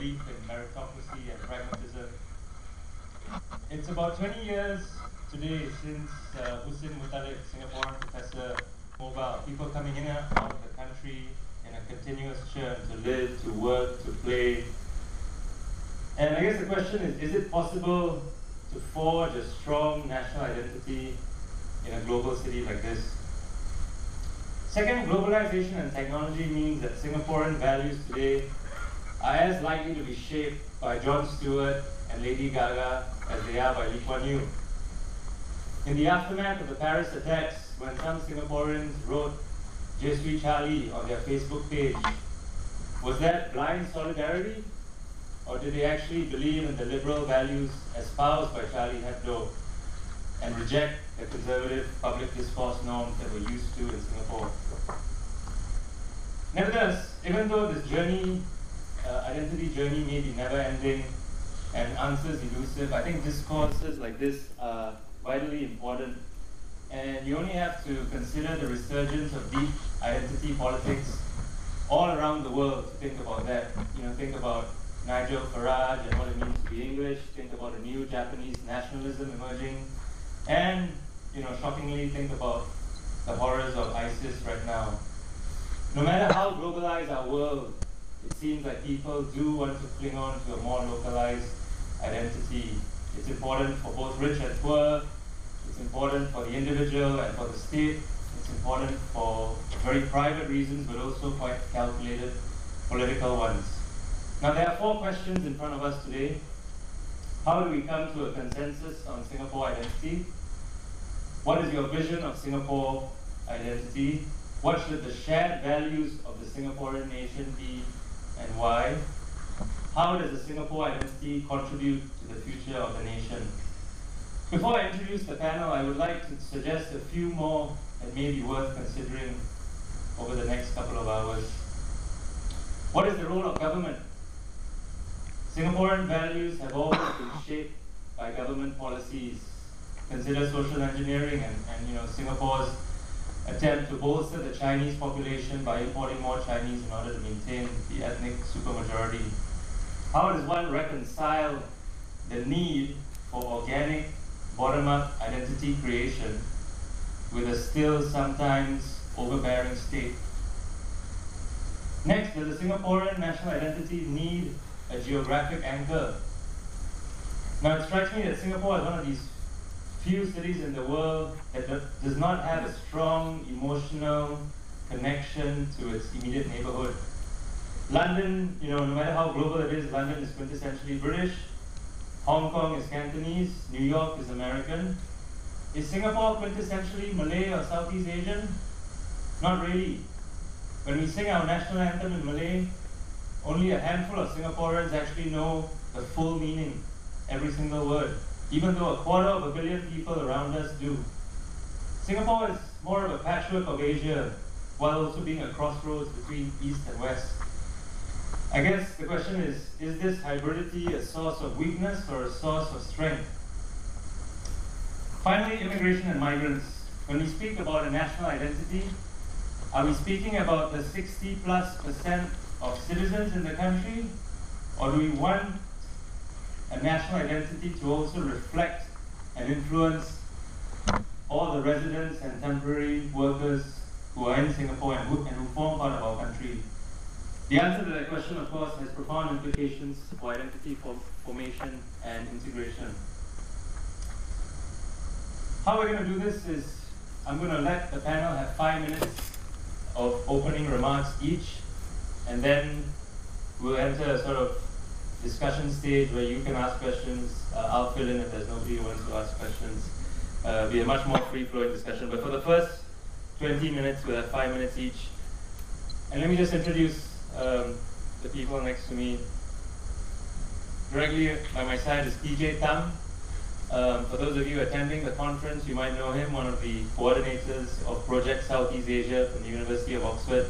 belief in meritocracy and pragmatism. It's about 20 years today since Husin Mutalik, Singaporean professor, mobile, people coming in and out of the country in a continuous churn to live, to work, to play. And I guess the question is it possible to forge a strong national identity in a global city like this? Second, globalization and technology means that Singaporean values today are as likely to be shaped by Jon Stewart and Lady Gaga as they are by Lee Kuan Yew. In the aftermath of the Paris attacks, when some Singaporeans wrote "Je suis Charlie" on their Facebook page, was that blind solidarity? Or did they actually believe in the liberal values espoused by Charlie Hebdo and reject the conservative public discourse norms that we're used to in Singapore? Nevertheless, even though this journey, identity journey may be never-ending and answers elusive, I think discourses like this are vitally important. And you only have to consider the resurgence of deep identity politics all around the world to think about that. You know, think about Nigel Farage and what it means to be English, think about a new Japanese nationalism emerging, and, you know, shockingly think about the horrors of ISIS right now. No matter how globalized our world, it seems like people do want to cling on to a more localized identity. It's important for both rich and poor, it's important for the individual and for the state, it's important for very private reasons, but also quite calculated political ones. Now, there are 4 questions in front of us today. How do we come to a consensus on Singapore identity? What is your vision of Singapore identity? What should the shared values of the Singaporean nation be and why? How does the Singapore identity contribute to the future of the nation? Before I introduce the panel, I would like to suggest a few more that may be worth considering over the next couple of hours. What is the role of government? Singaporean values have always been shaped by government policies. Consider social engineering and you know, Singapore's attempt to bolster the Chinese population by importing more Chinese in order to maintain the ethnic supermajority. How does one reconcile the need for organic, bottom-up identity creation with a still sometimes overbearing state? Next, does the Singaporean national identity need a geographic anchor? Now, it strikes me that Singapore is one of these few cities in the world that does not have a strong emotional connection to its immediate neighborhood. London, you know, no matter how global it is, London is quintessentially British. Hong Kong is Cantonese. New York is American. Is Singapore quintessentially Malay or Southeast Asian? Not really. When we sing our national anthem in Malay, only a handful of Singaporeans actually know the full meaning, every single word, even though 250 million people around us do. Singapore is more of a patchwork of Asia, while also being a crossroads between East and West. I guess the question is this hybridity a source of weakness or a source of strength? Finally, immigration and migrants. When we speak about a national identity, are we speaking about the 60+% of citizens in the country? Or do we want a national identity to also reflect and influence all the residents and temporary workers who are in Singapore and who form part of our country? The answer to that question, of course, has profound implications for identity formation and integration. How we're going to do this is, I'm going to let the panel have 5 minutes of opening remarks each, and then we'll enter a sort of discussion stage where you can ask questions. I'll fill in if there's nobody who wants to ask questions. Be a much more free-flowing discussion. But for the first 20 minutes, we'll have 5 minutes each. And let me just introduce the people next to me. Directly by my side is PJ Tam. For those of you attending the conference, you might know him, one of the coordinators of Project Southeast Asia from the University of Oxford,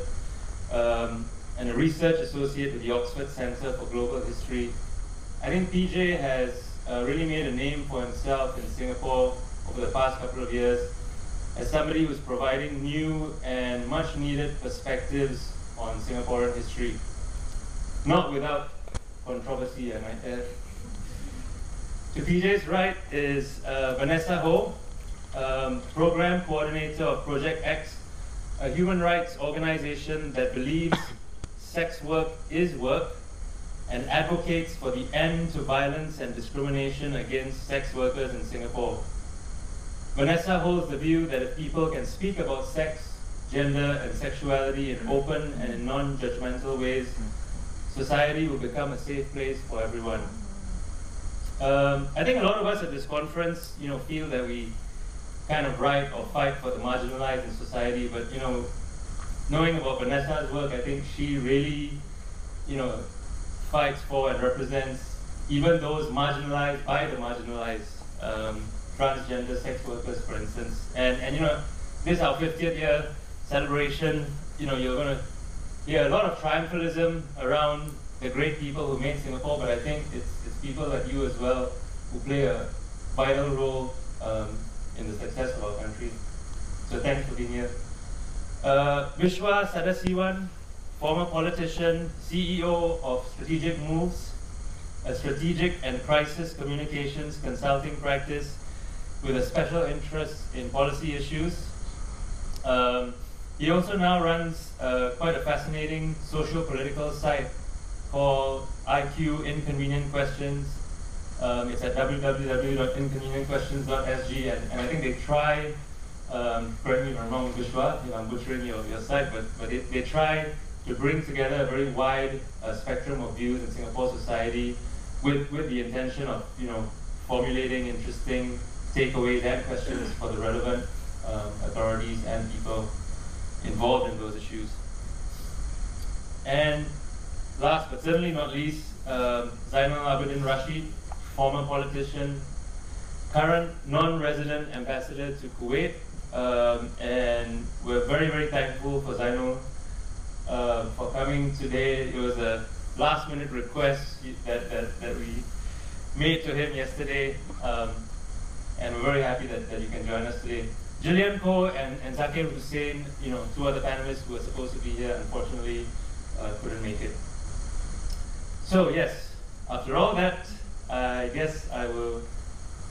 and a research associate with the Oxford Centre for Global History. I think PJ has really made a name for himself in Singapore over the past couple of years as somebody who's providing new and much needed perspectives on Singaporean history. Not without controversy, I might add. To PJ's right is Vanessa Ho, Program Coordinator of Project X, a human rights organization that believes sex work is work and advocates for the end to violence and discrimination against sex workers in Singapore. Vanessa holds the view that if people can speak about sex, gender, and sexuality in open and in non-judgmental ways, society will become a safe place for everyone. I think a lot of us at this conference, feel that we kind of write or fight for the marginalized in society, but knowing about Vanessa's work, I think she really, fights for and represents even those marginalized by the marginalized, transgender sex workers, for instance. And this is our 50th year celebration. You're going to hear a lot of triumphalism around the great people who made Singapore, but I think it's people like you as well who play a vital role in the success of our country. So thanks for being here. Vishwa Sadasivan, former politician, CEO of Strategic Moves, a strategic and crisis communications consulting practice with a special interest in policy issues. He also now runs quite a fascinating social-political site called IQ Inconvenient Questions. It's at www.inconvenientquestions.sg, and I think they try, correct me if I'm wrong, Vishwa, if I'm butchering your site, but they try to bring together a very wide spectrum of views in Singapore society with the intention of formulating interesting takeaways and questions for the relevant authorities and people involved in those issues. And last but certainly not least, Zainal Abidin Rashid, former politician, current non-resident ambassador to Kuwait, and we're very, very thankful for Zainal for coming today. It was a last-minute request that we made to him yesterday, and we're very happy that you can join us today. Gillian Koh and Zakir Hussain, two other panelists who were supposed to be here, unfortunately couldn't make it. So yes, after all that, I guess I will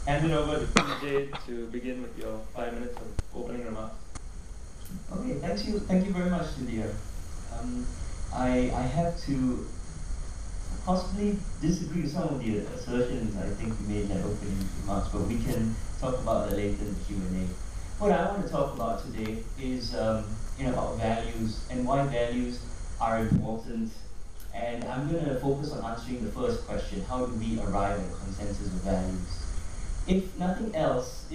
hand it over to PJ to begin with your 5 minutes of opening remarks. Okay, thank you very much, Lydia. I have to possibly disagree with some of the assertions I think you made in that opening remarks, but we can talk about that later in the Q&A. What I want to talk about today is about values and why values are important. And I'm going to focus on answering the first question: how do we arrive at a consensus of values? If nothing else,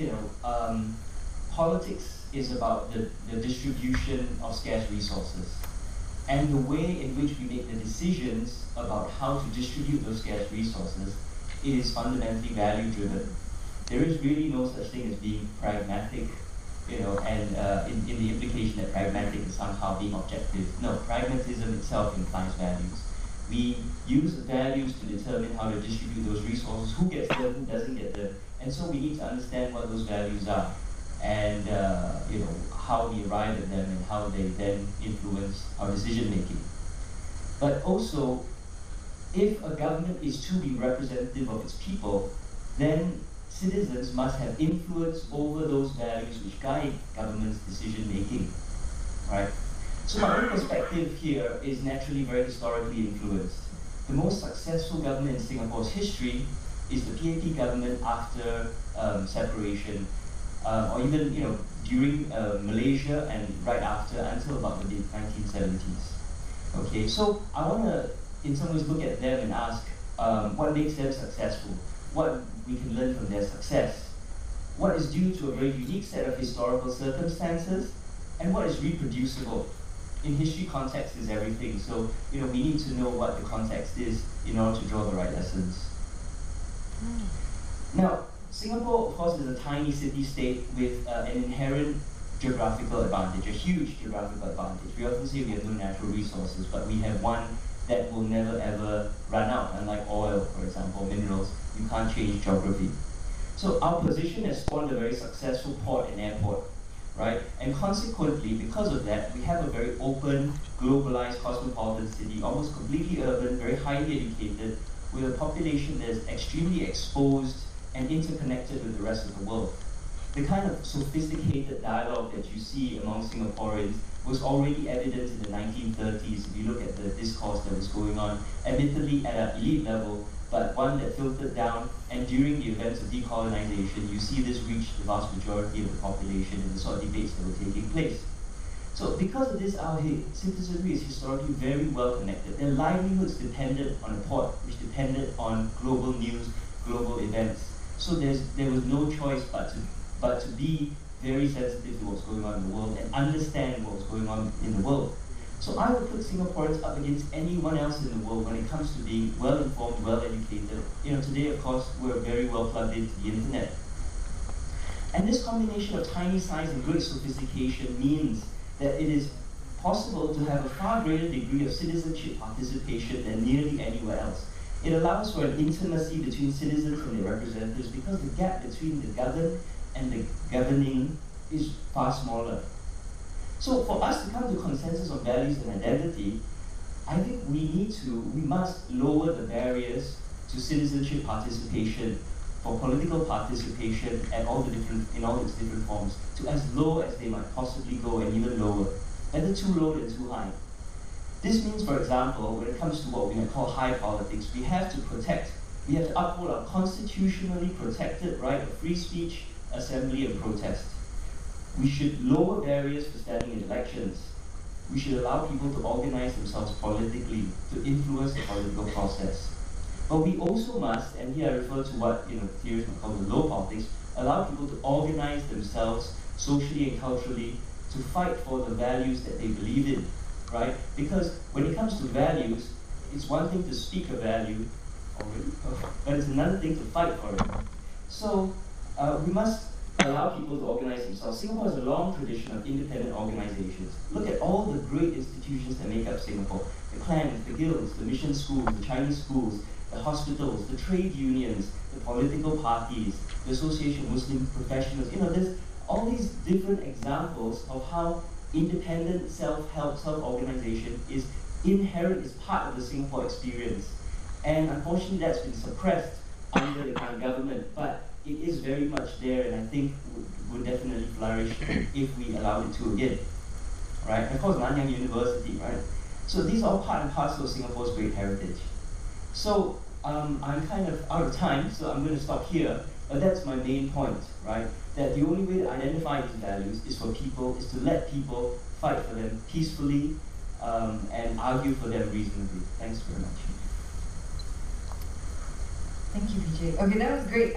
politics is about the distribution of scarce resources. And the way in which we make the decisions about how to distribute those scarce resources is fundamentally value-driven. There is really no such thing as being pragmatic, and in the implication that pragmatic is somehow being objective. No, pragmatism itself implies values. We use values to determine how to distribute those resources, who gets them, who doesn't get them, and so we need to understand what those values are, and how we arrive at them and how they then influence our decision making. But also, if a government is to be representative of its people, then citizens must have influence over those values which guide government's decision making, right? So my own perspective here is naturally very historically influenced. The most successful government in Singapore's history is the PAP government after separation, or even during Malaysia and right after, until about the 1970s. Okay, so I want to in some ways look at them and ask what makes them successful, what we can learn from their success, what is due to a very unique set of historical circumstances, and what is reproducible. In history, context is everything, so we need to know what the context is in order to draw the right lessons. Now, Singapore, of course, is a tiny city-state with an inherent geographical advantage, a huge geographical advantage. We often say we have no natural resources, but we have one that will never ever run out. Unlike oil, for example, minerals, you can't change geography. So our position has spawned a very successful port and airport, right? And consequently, because of that, we have a very open, globalized, cosmopolitan city, almost completely urban, very highly educated, with a population that is extremely exposed and interconnected with the rest of the world. The kind of sophisticated dialogue that you see among Singaporeans was already evident in the 1930s. If you look at the discourse that was going on, admittedly at an elite level, but one that filtered down, and during the events of decolonization, you see this reach the vast majority of the population in the sort of debates that were taking place. So because of this, our citizenry is historically very well connected. Their livelihoods depended on a port, which depended on global news, global events. So there was no choice but to be very sensitive to what's going on in the world and understand what was going on in the world. So I would put Singaporeans up against anyone else in the world when it comes to being well-informed, well-educated. Today, of course, we're very well plugged into the internet. And this combination of tiny size and great sophistication means that it is possible to have a far greater degree of citizenship participation than nearly anywhere else. It allows for an intimacy between citizens and their representatives because the gap between the governed and the governing is far smaller. So for us to come to consensus on values and identity, I think we must lower the barriers to citizenship participation, for political participation in all its different forms, to as low as they might possibly go and even lower. Better too low than too high. This means, for example, when it comes to what we might call high politics, we have to uphold our constitutionally protected right of free speech, assembly, and protest. We should lower barriers for standing in elections. We should allow people to organize themselves politically, to influence the political process. But we also must, and here I refer to what theorists might call the low politics, allow people to organize themselves socially and culturally to fight for the values that they believe in, right? Because when it comes to values, it's one thing to speak a value, but it's another thing to fight for it. So we must allow people to organize themselves. Singapore has a long tradition of independent organizations. Look at all the great institutions that make up Singapore. The clans, the guilds, the mission schools, the Chinese schools, the hospitals, the trade unions, the political parties, the Association of Muslim Professionals. There's all these different examples of how independent self-help, self-organization is inherent, is part of the Singapore experience. And unfortunately that's been suppressed under the current government, but it is very much there, and I think would definitely flourish if we allowed it to again, right? And of course, Nanyang University, right? So these are all part and parcel of Singapore's great heritage. So I'm kind of out of time, so I'm going to stop here, but that's my main point, right? That the only way to identify these values is to let people fight for them peacefully and argue for them reasonably. Thanks very much. Thank you, PJ. Okay, that was great.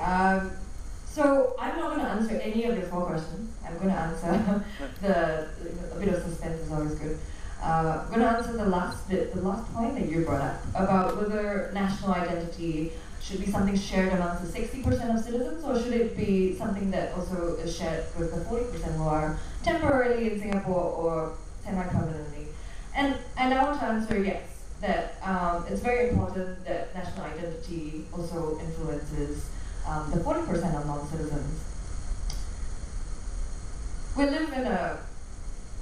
So I'm not going to answer any of your 4 questions. I'm going to answer a bit of suspense is always good. I'm going to answer the last point that you brought up about whether national identity should be something shared amongst the 60% of citizens, or should it be something that also is shared with the 40% who are temporarily in Singapore or semi-permanently. And I want to answer yes. That it's very important that national identity also influences the 40% of non-citizens. We live in a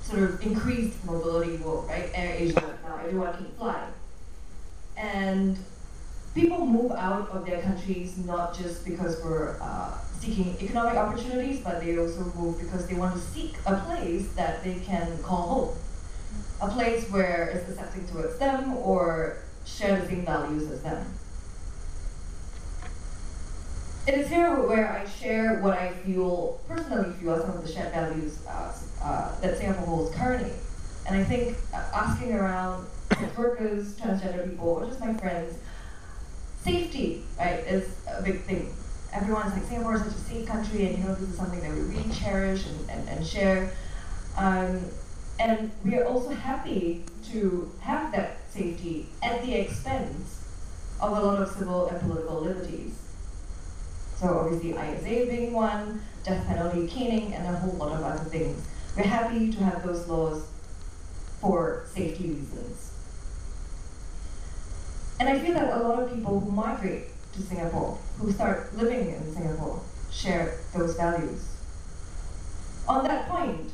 sort of increased mobility world, right? AirAsia, now everyone can fly. And people move out of their countries not just because we're seeking economic opportunities, but they also move because they want to seek a place that they can call home. A place where it's accepting towards them or share the same values as them. It is here where I share what I personally feel are some of the shared values that Singapore holds currently. And I think asking around workers, transgender people, or just my friends, safety, right, is a big thing. Everyone's like, Singapore is such a safe country, and this is something that we really cherish and share. And we are also happy to have that safety at the expense of a lot of civil and political liberties. So obviously ISA being one, death penalty, caning, and a whole lot of other things. We're happy to have those laws for safety reasons. And I feel that a lot of people who migrate to Singapore, who start living in Singapore, share those values. On that point,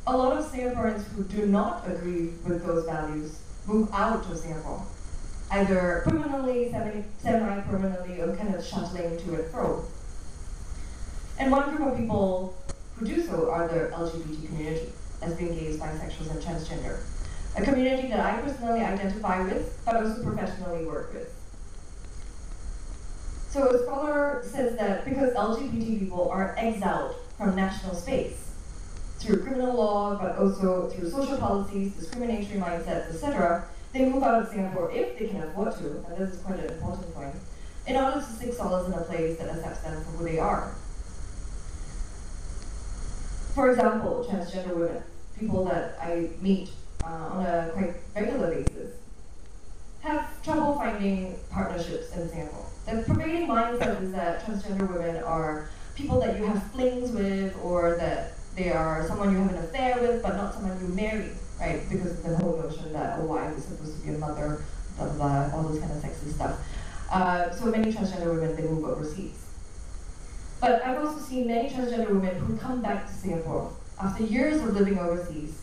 a lot of Singaporeans who do not agree with those values move out of Singapore, either permanently, semi-permanently, or kind of shuttling to and fro. And one group of people who do so are the LGBT community, lesbian, gays, bisexuals, and transgender. A community that I personally identify with, but also professionally work with. So a scholar says that because LGBT people are exiled from national space, through criminal law, but also through social policies, discriminatory mindsets, etc., they move out of Singapore if they can afford to, and this is quite an important point, in order to seek solace in a place that accepts them for who they are. For example, transgender women, people that I meet on a quite regular basis, have trouble finding partnerships in Singapore. The prevailing mindset is that transgender women are people that you have flings with, or that they are someone you have an affair with, but not someone you marry, right? Because of the whole notion that a wife is supposed to be a mother, blah, blah, blah, all those kind of sexy stuff. So many transgender women, they move overseas. But I've also seen many transgender women who come back to Singapore after years of living overseas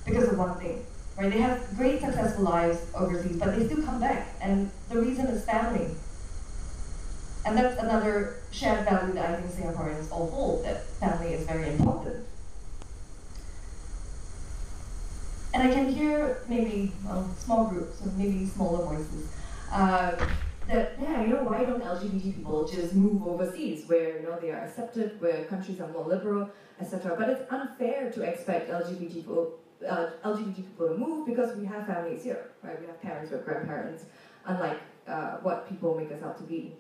because of one thing, right? They have great successful lives overseas, but they still come back, and the reason is family. And that's another shared value that I think Singaporeans all hold, that family is very important. And I can hear maybe, small groups, or maybe smaller voices, that, yeah, why don't LGBT people just move overseas where, they are accepted, where countries are more liberal, etc. But it's unfair to expect LGBT people to move because we have families here, right? We have parents or grandparents, unlike what people make us out to be.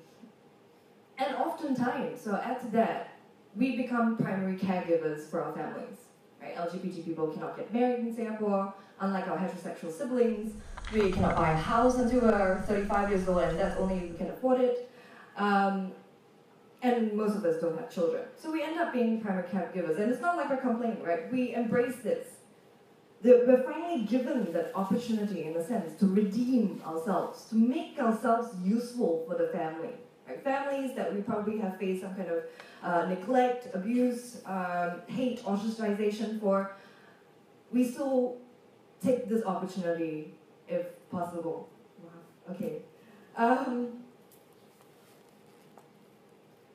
And oftentimes, so add to that, we become primary caregivers for our families, right? LGBT people cannot get married in Singapore, unlike our heterosexual siblings. We cannot buy a house until we're 35 years old, and that's only if we can afford it. And most of us don't have children. So we end up being primary caregivers, and it's not like we're complaining, right? We embrace this. We're finally given that opportunity, in a sense, to redeem ourselves, to make ourselves useful for the family. Right? Families that we probably have faced some kind of neglect, abuse, hate, ostracization for, we still take this opportunity if possible. Wow. Okay.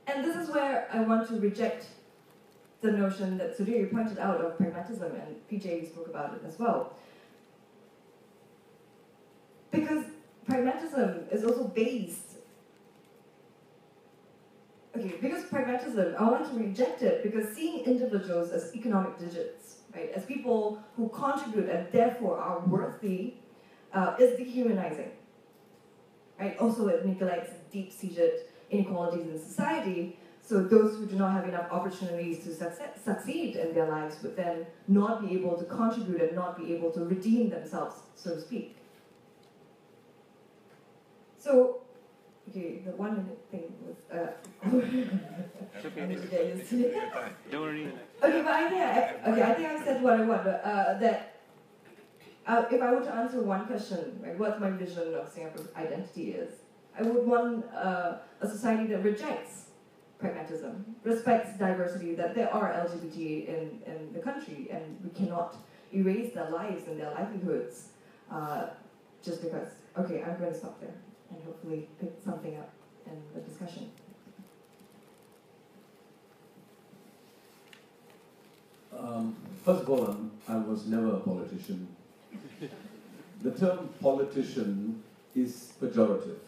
And this is where I want to reject the notion that Sudhir pointed out of pragmatism, and PJ spoke about it as well. Because pragmatism is also based. Because pragmatism, I want to reject it because seeing individuals as economic digits, right, as people who contribute and therefore are worthy, is dehumanizing. Right? Also, it neglects deep-seated inequalities in society. So those who do not have enough opportunities to succeed in their lives would then not be able to contribute and not be able to redeem themselves, so to speak. So, okay, the 1 minute thing was, I need to get used to it. Don't worry. Okay, but I think I said what I want, that if I were to answer one question, right, what my vision of Singapore's identity is, I would want a society that rejects pragmatism, respects diversity, that there are LGBT in the country, and we cannot erase their lives and their livelihoods just because. Okay, I'm going to stop there and hopefully pick something up in the discussion. First of all, I was never a politician. The term politician is pejorative,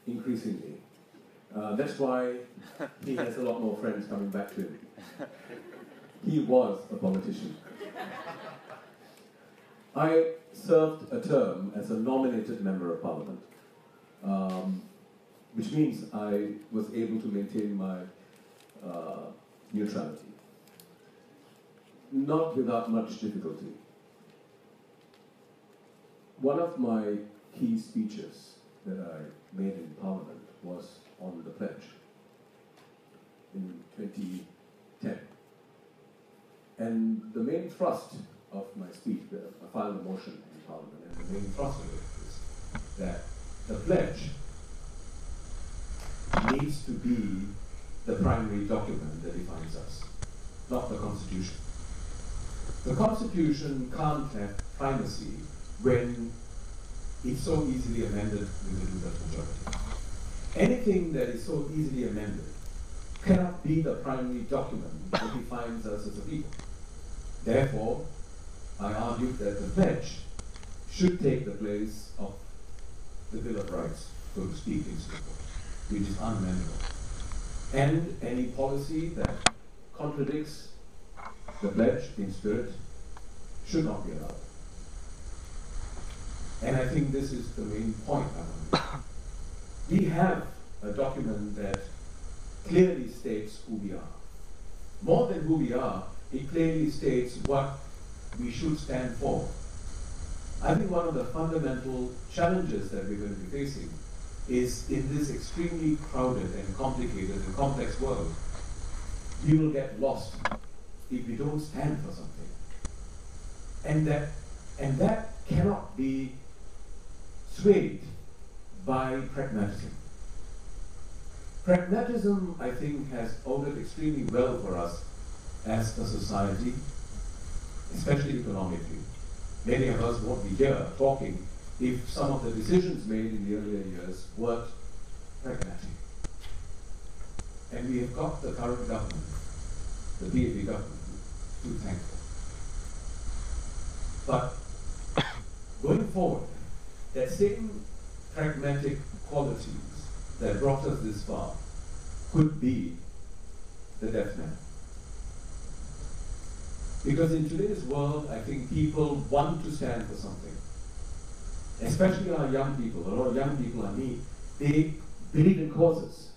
increasingly. That's why he has a lot more friends coming back to him. He was a politician. I served a term as a nominated member of parliament, which means I was able to maintain my neutrality. Not without much difficulty. One of my key speeches that I made in Parliament was on the pledge in 2010. And the main thrust of my speech, I filed a motion in Parliament, and the main thrust of it is that the pledge needs to be the primary document that defines us, not the Constitution. The Constitution can't have primacy when it's so easily amended with a two-thirds majority. Anything that is so easily amended cannot be the primary document that defines us as a people. Therefore, I argued that the pledge should take the place of the Bill of Rights, so to speak, in Singapore, which is unamendable. And any policy that contradicts the pledge in spirit should not be allowed. And I think this is the main point I want to make. We have a document that clearly states who we are. More than who we are, it clearly states what we should stand for. I think one of the fundamental challenges that we're going to be facing is in this extremely crowded and complicated and complex world, we will get lost if we don't stand for something. And that cannot be swayed by pragmatism. Pragmatism, I think, has ordered extremely well for us as a society, especially economically. Many of us won't be here talking if some of the decisions made in the earlier years weren't pragmatic. And we have got the current government, the PAP government, to thank for. But going forward, that same pragmatic qualities that brought us this far could be the death knell. Because in today's world, I think people want to stand for something. Especially our young people, a lot of young people I meet, they believe in causes.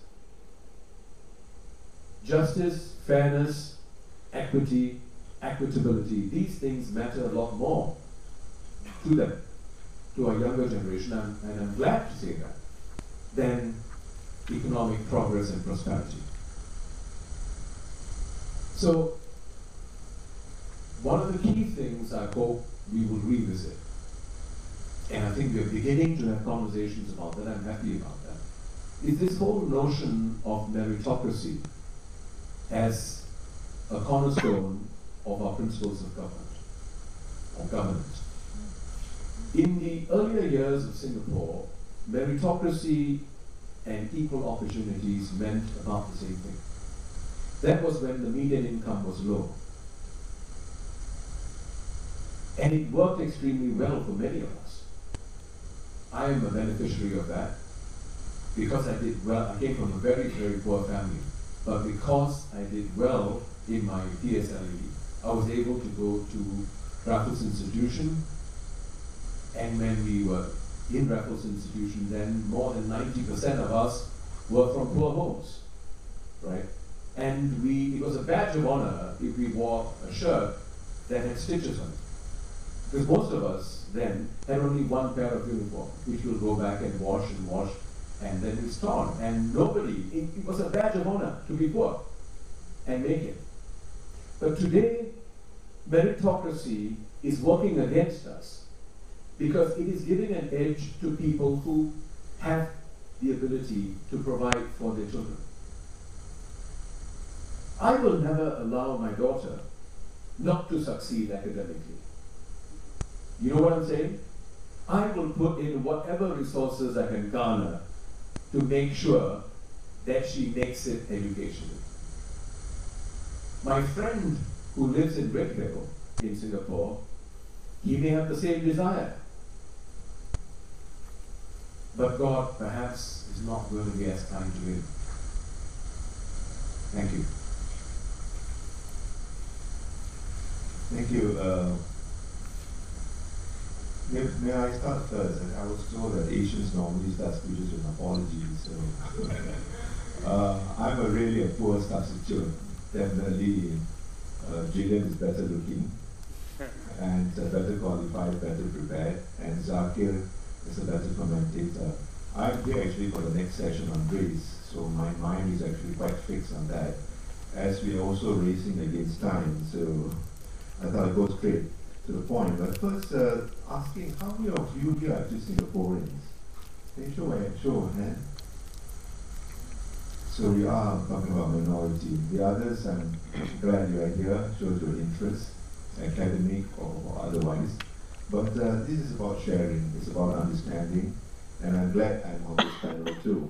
Justice, fairness, equity, equitability, these things matter a lot more to them, to our younger generation, and I'm glad to say that, than economic progress and prosperity. So, one of the key things I hope we will revisit, and I think we're beginning to have conversations about that, I'm happy about that, is this whole notion of meritocracy as a cornerstone of our principles of government, or governance. In the earlier years of Singapore, meritocracy and equal opportunities meant about the same thing. That was when the median income was low. And it worked extremely well for many of us. I am a beneficiary of that because I did well. I came from a very, very poor family. But because I did well in my PSLE, I was able to go to Raffles Institution. And when we were in Raffles Institution, then more than 90% of us were from poor homes, right? And it was a badge of honor if we wore a shirt that had stitches on it. Because most of us then had only one pair of uniform, which we'll go back and wash, and then it's torn. And nobody, it was a badge of honor to be poor and make it. But today, meritocracy is working against us because it is giving an edge to people who have the ability to provide for their children. I will never allow my daughter not to succeed academically. You know what I'm saying? I will put in whatever resources I can garner to make sure that she makes it educationally. My friend who lives in Redhill in Singapore, he may have the same desire. But God perhaps is not going to be as kind to him. Thank you. Thank you. May I start first? I was told that Asians normally start speeches with apologies, so I'm really a poor substitute. Definitely, Gillian is better looking and better qualified, better prepared, and Zakir is a better commentator. I'm here actually for the next session on race, so my mind is actually quite fixed on that, as we are also racing against time, so I thought I'd go straight to the point. But first, asking how many of you here are actually Singaporeans? Can you show a hand? So we are talking about minority. The others, I'm glad you are here, shows your interest. academic or otherwise. But this is about sharing, it's about understanding, and I'm glad I'm on this panel too.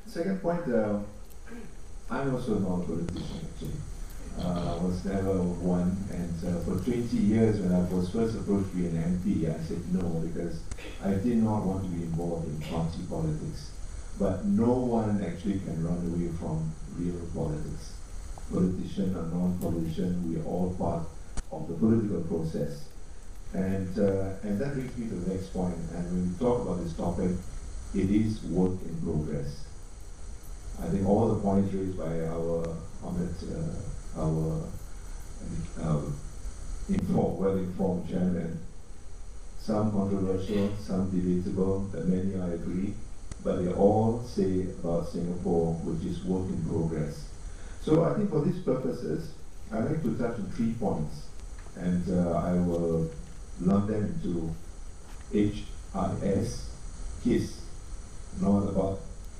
Second point, I'm also a non-politician actually. I was never one, and for 20 years when I was first approached to be an MP, I said no because I did not want to be involved in party politics. But no one actually can run away from real politics. Politician or non-politician, we are all part of the political process. And that brings me to the next point. And when we talk about this topic, it is work in progress. I think all the points raised by our well-informed chairman, some controversial, some debatable, but many I agree, but they all say about Singapore, which is work in progress. So I think for these purposes, I'd like to touch on 3 points, and I will lump them into HIS, KISS, not about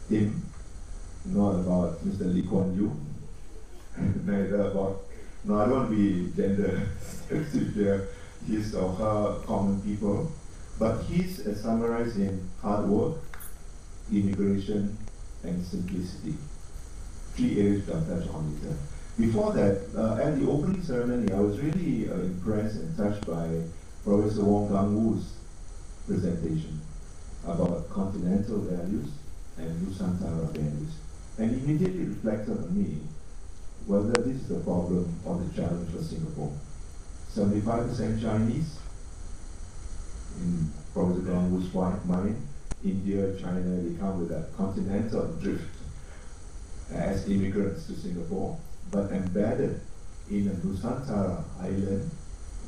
him, not about Mr. Lee Kuan Yew, neither about, no, I don't want to be gender sensitive here, his or her common people, but his is summarized in hard work, immigration, and simplicity. 3 areas I'll touch on later. Before that, at the opening ceremony, I was really impressed and touched by Professor Wong Kang-woo's presentation about continental values and Nusantara values, and immediately reflected on me whether this is a problem or the challenge for Singapore. 75% Chinese, in Professor Kang-woo's mind, India, China, they come with a continental drift as immigrants to Singapore, but embedded in a Nusantara island,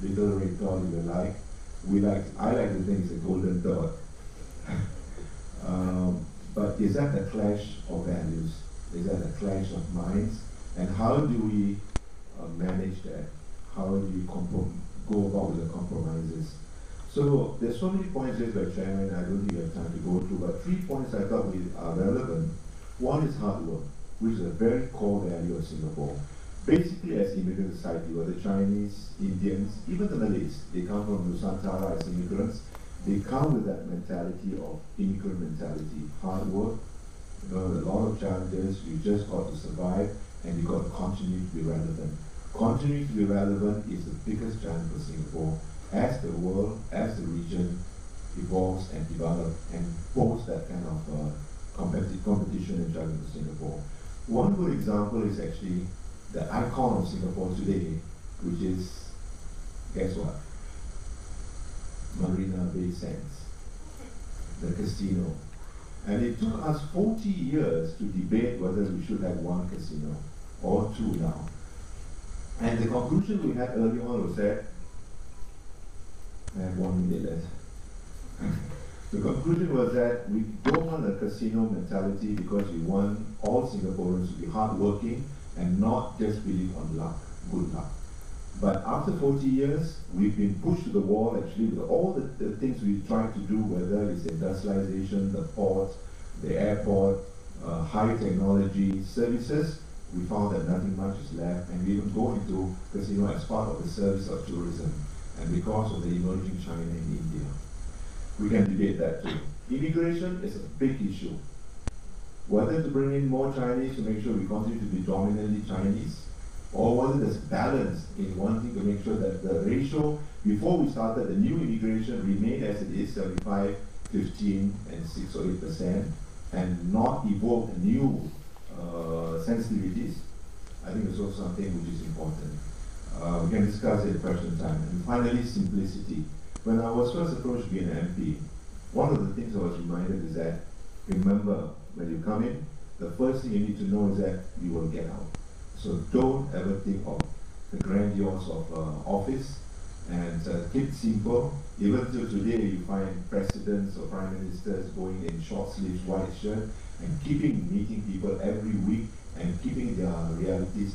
little red dot if you like. I like to think it's a golden dot. But is that a clash of values? Is that a clash of minds? And how do we manage that? How do we go about with the compromises? So there's so many points raised by Chairman, I don't think we have time to go through, but 3 points I thought are relevant. One is hard work, which is a very core value of Singapore. Basically, as immigrant society, whether Chinese, Indians, even the Malays, they come from Nusantara as immigrants, they come with that mentality of immigrant mentality. Hard work, a lot of challenges, you just got to survive, and you got to continue to be relevant. Continuing to be relevant is the biggest challenge for Singapore as the world, as the region evolves and develops and poses that kind of competition and challenge for Singapore. One good example is actually the icon of Singapore today, which is, guess what? Marina Bay Sands, the casino. And it took us 40 years to debate whether we should have 1 casino or 2 now. And the conclusion we had early on was that, I have 1 minute left. The conclusion was that we don't want a casino mentality because we want all Singaporeans to be hardworking and not just believe on luck, good luck. But after 40 years, we've been pushed to the wall actually with all the things we've tried to do, whether it's industrialization, the ports, the airport, high technology services. We found that nothing much is left, and we even go into casino as part of the service of tourism, and because of the emerging China and India. We can debate that too. Immigration is a big issue. Whether to bring in more Chinese to make sure we continue to be dominantly Chinese, or whether there's balance in wanting to make sure that the ratio, before we started, the new immigration remained as it is, 75, 15, and 6 or 8%, and not evoke new sensitivities. I think it's also something which is important. We can discuss it at question time. And finally, simplicity. When I was first approached to be an MP, one of the things I was reminded is that, remember, when you come in, the first thing you need to know is that you will get out. So don't ever think of the grandiose of office, and keep it simple. Even till today, you find presidents or prime ministers going in short sleeves, white shirt, and meeting people every week, and keeping their reality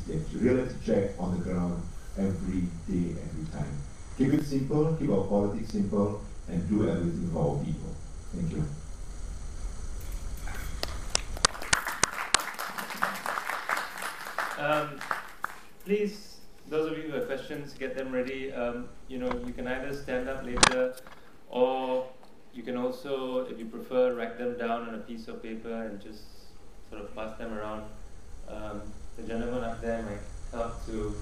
check on the ground every day, every time. Keep it simple, keep our politics simple, and do everything for our people. Thank you. Please, those of you who have questions, questions, get them ready. You know, you can either stand up later, or you can also, if you prefer, write them down on a piece of paper and just sort of pass them around. The gentleman up there might help to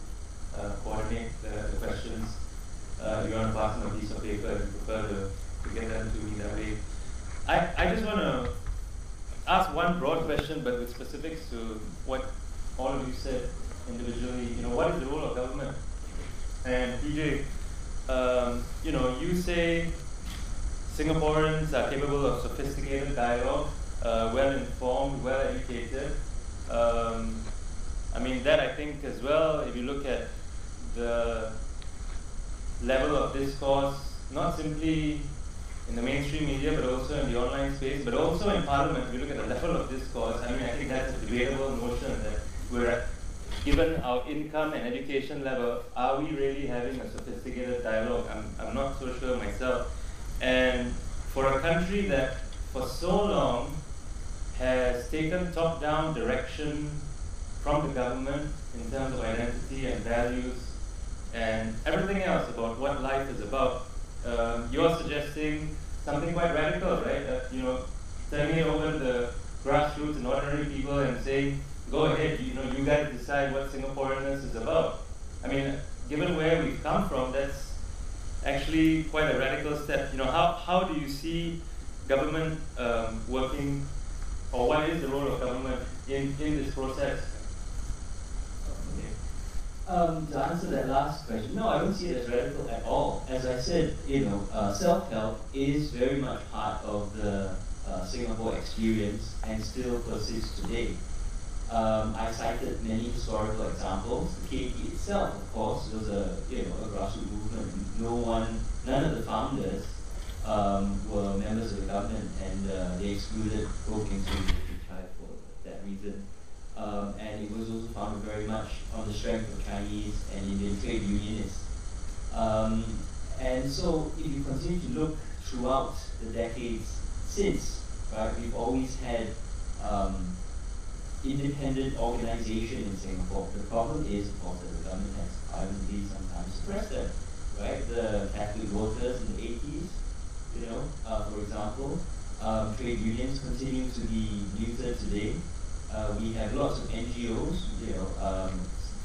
coordinate the questions. If you want to pass them a piece of paper, if you prefer to get them to me that way. I just want to ask one broad question, but with specifics to what all of you said individually. You know, what is the role of government? And PJ, you know, you say Singaporeans are capable of sophisticated dialogue, well-informed, well-educated. I mean, that I think as well, if you look at the level of discourse, not simply in the mainstream media, but also in the online space, but also in Parliament, if you look at the level of discourse, I mean, I think that's a debatable notion that we're at, given our income and education level, are we really having a sophisticated dialogue? I'm not so sure myself. And for a country that for so long has taken top-down direction from the government in terms of identity and values and everything else about what life is about, you're suggesting something quite radical, right? You know, turning it over to the grassroots and ordinary people and saying, go ahead, you know, you guys decide what Singaporeanness is about. I mean, given where we've come from, that's actually quite a radical step. You know, how do you see government working, or what is the role of government in this process? To answer that last question, no, I don't see it as radical at all. As I said, you know, self-help is very much part of the Singapore experience and still persists today. I cited many historical examples. The KP itself, of course, was a grassroots movement. None of the founders were members of the government, and they excluded working to tribe for that reason. And it was also founded very much on the strength of Chinese and Indian trade unionists. And so, if you continue to look throughout the decades since, right, we've always had independent organization in Singapore. The problem is, of course, that the government has violently sometimes suppressed them, right? The Catholic workers in the 80s, you know, for example, trade unions continue to be muted today. We have lots of NGOs, you know,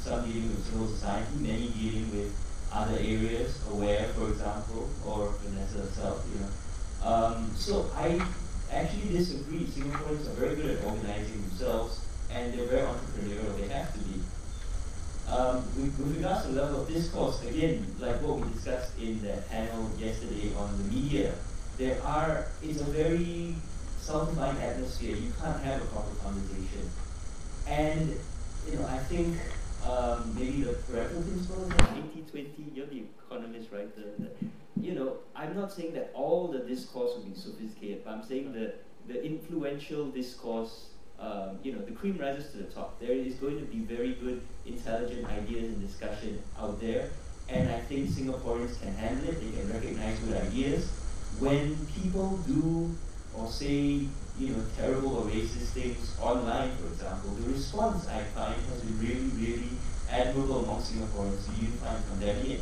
some dealing with civil society, many dealing with other areas, Aware, for example, or Vanessa herself, you know. So I actually disagree. Singaporeans are very good at organizing themselves, and they're very entrepreneurial. They have to be. With regards to the level of discourse, again, like what we discussed in the panel yesterday on the media, it's a very self-defined atmosphere. You can't have a proper conversation. And, you know, I think maybe the Pareto principle is 80-20, you're the economist, right? You know, I'm not saying that all the discourse will be sophisticated, but I'm saying that the influential discourse, you know, the cream rises to the top. There is going to be very good, intelligent ideas and discussion out there. And I think Singaporeans can handle it. They can recognize good ideas. When people do or say, you know, terrible or racist things online, for example, the response I find has been really, really admirable among Singaporeans to unify and condemn it.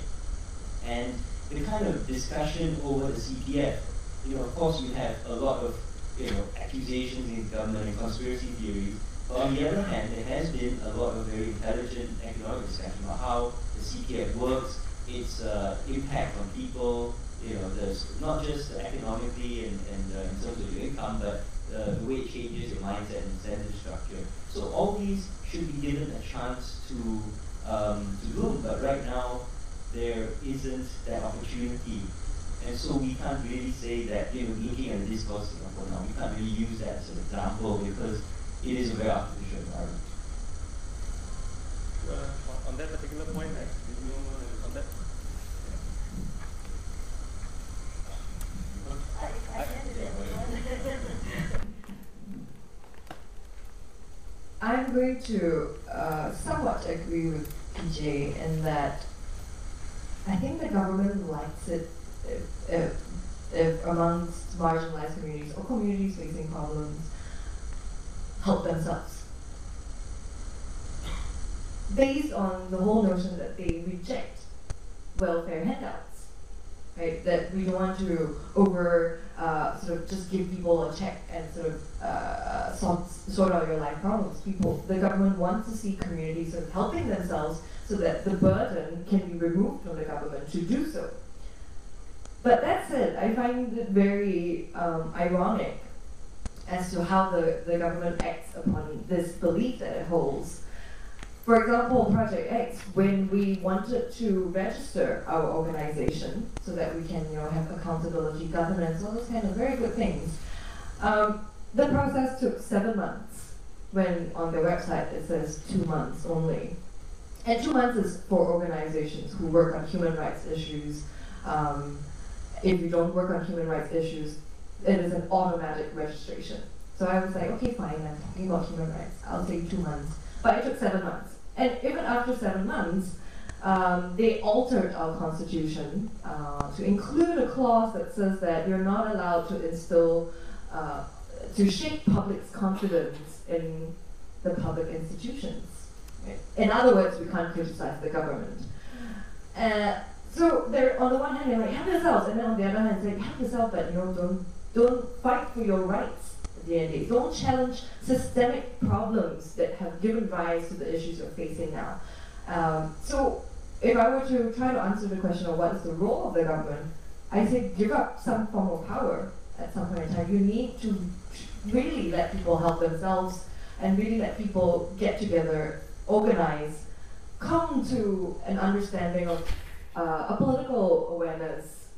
And the kind of discussion over the CPF, you know, of course you have a lot of, you know, accusations in government and conspiracy theories, but on the other hand, there has been a lot of very intelligent economic discussion about how the CPF works, its impact on people. You know, there's not just economically and in terms of your income, but the way it changes your mindset and incentive structure. So all these should be given a chance to bloom, but right now there isn't that opportunity. And so we can't really say that, you know, looking at the discourse in Singapore now, we can't really use that as an example because it is a very artificial environment. On that particular point, on that. I'm going to somewhat agree with PJ in that I think the government likes it if amongst marginalized communities or communities facing problems help themselves. Based on the whole notion that they reject welfare handouts, right? That we don't want to sort of just give people a check and sort of sort out your life problems. The government wants to see communities sort of helping themselves so that the burden can be removed from the government to do so. But that said, I find it very ironic as to how the government acts upon this belief that it holds. For example, Project X, when we wanted to register our organization so that we can, have accountability, governance, all those kind of very good things, the process took 7 months, when on their website it says 2 months only. And 2 months is for organizations who work on human rights issues. If you don't work on human rights issues, it is an automatic registration. So I was like, okay, fine, I'm talking about human rights. I'll say 2 months. But it took 7 months. And even after 7 months, they altered our constitution to include a clause that says that you're not allowed to instill, to shake public's confidence in the public institutions. In other words, we can't criticize the government. So they're, on the one hand, they're like, help yourselves, and then on the other hand, it's like, help yourself, but don't fight for your rights at the end of the day. Don't challenge systemic problems that have given rise to the issues you're facing now. So if I were to try to answer the question of what is the role of the government, I say give up some form of power at some point in time. You need to really let people help themselves and really let people get together, organize, come to an understanding of a political awareness,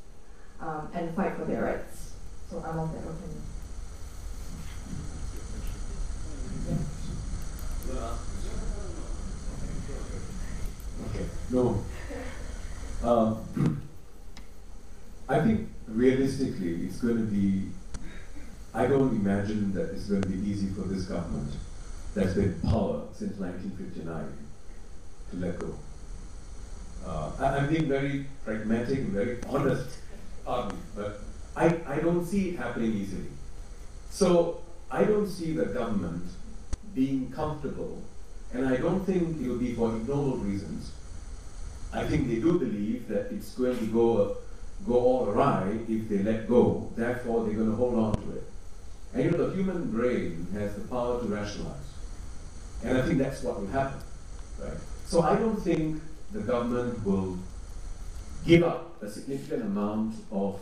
and fight for their rights. So I'm of that opinion. Okay. No. I think realistically, it's going to be. I don't imagine that it's going to be easy for this government that's been in power since 1959 to let go. I'm being very pragmatic and very honest, but I don't see it happening easily. So I don't see the government being comfortable, and I don't think it will be for ignoble reasons. I think they do believe that it's going to go all awry if they let go, therefore they're going to hold on to it. And the human brain has the power to rationalize. And I think that's what will happen, right? So I don't think the government will give up a significant amount of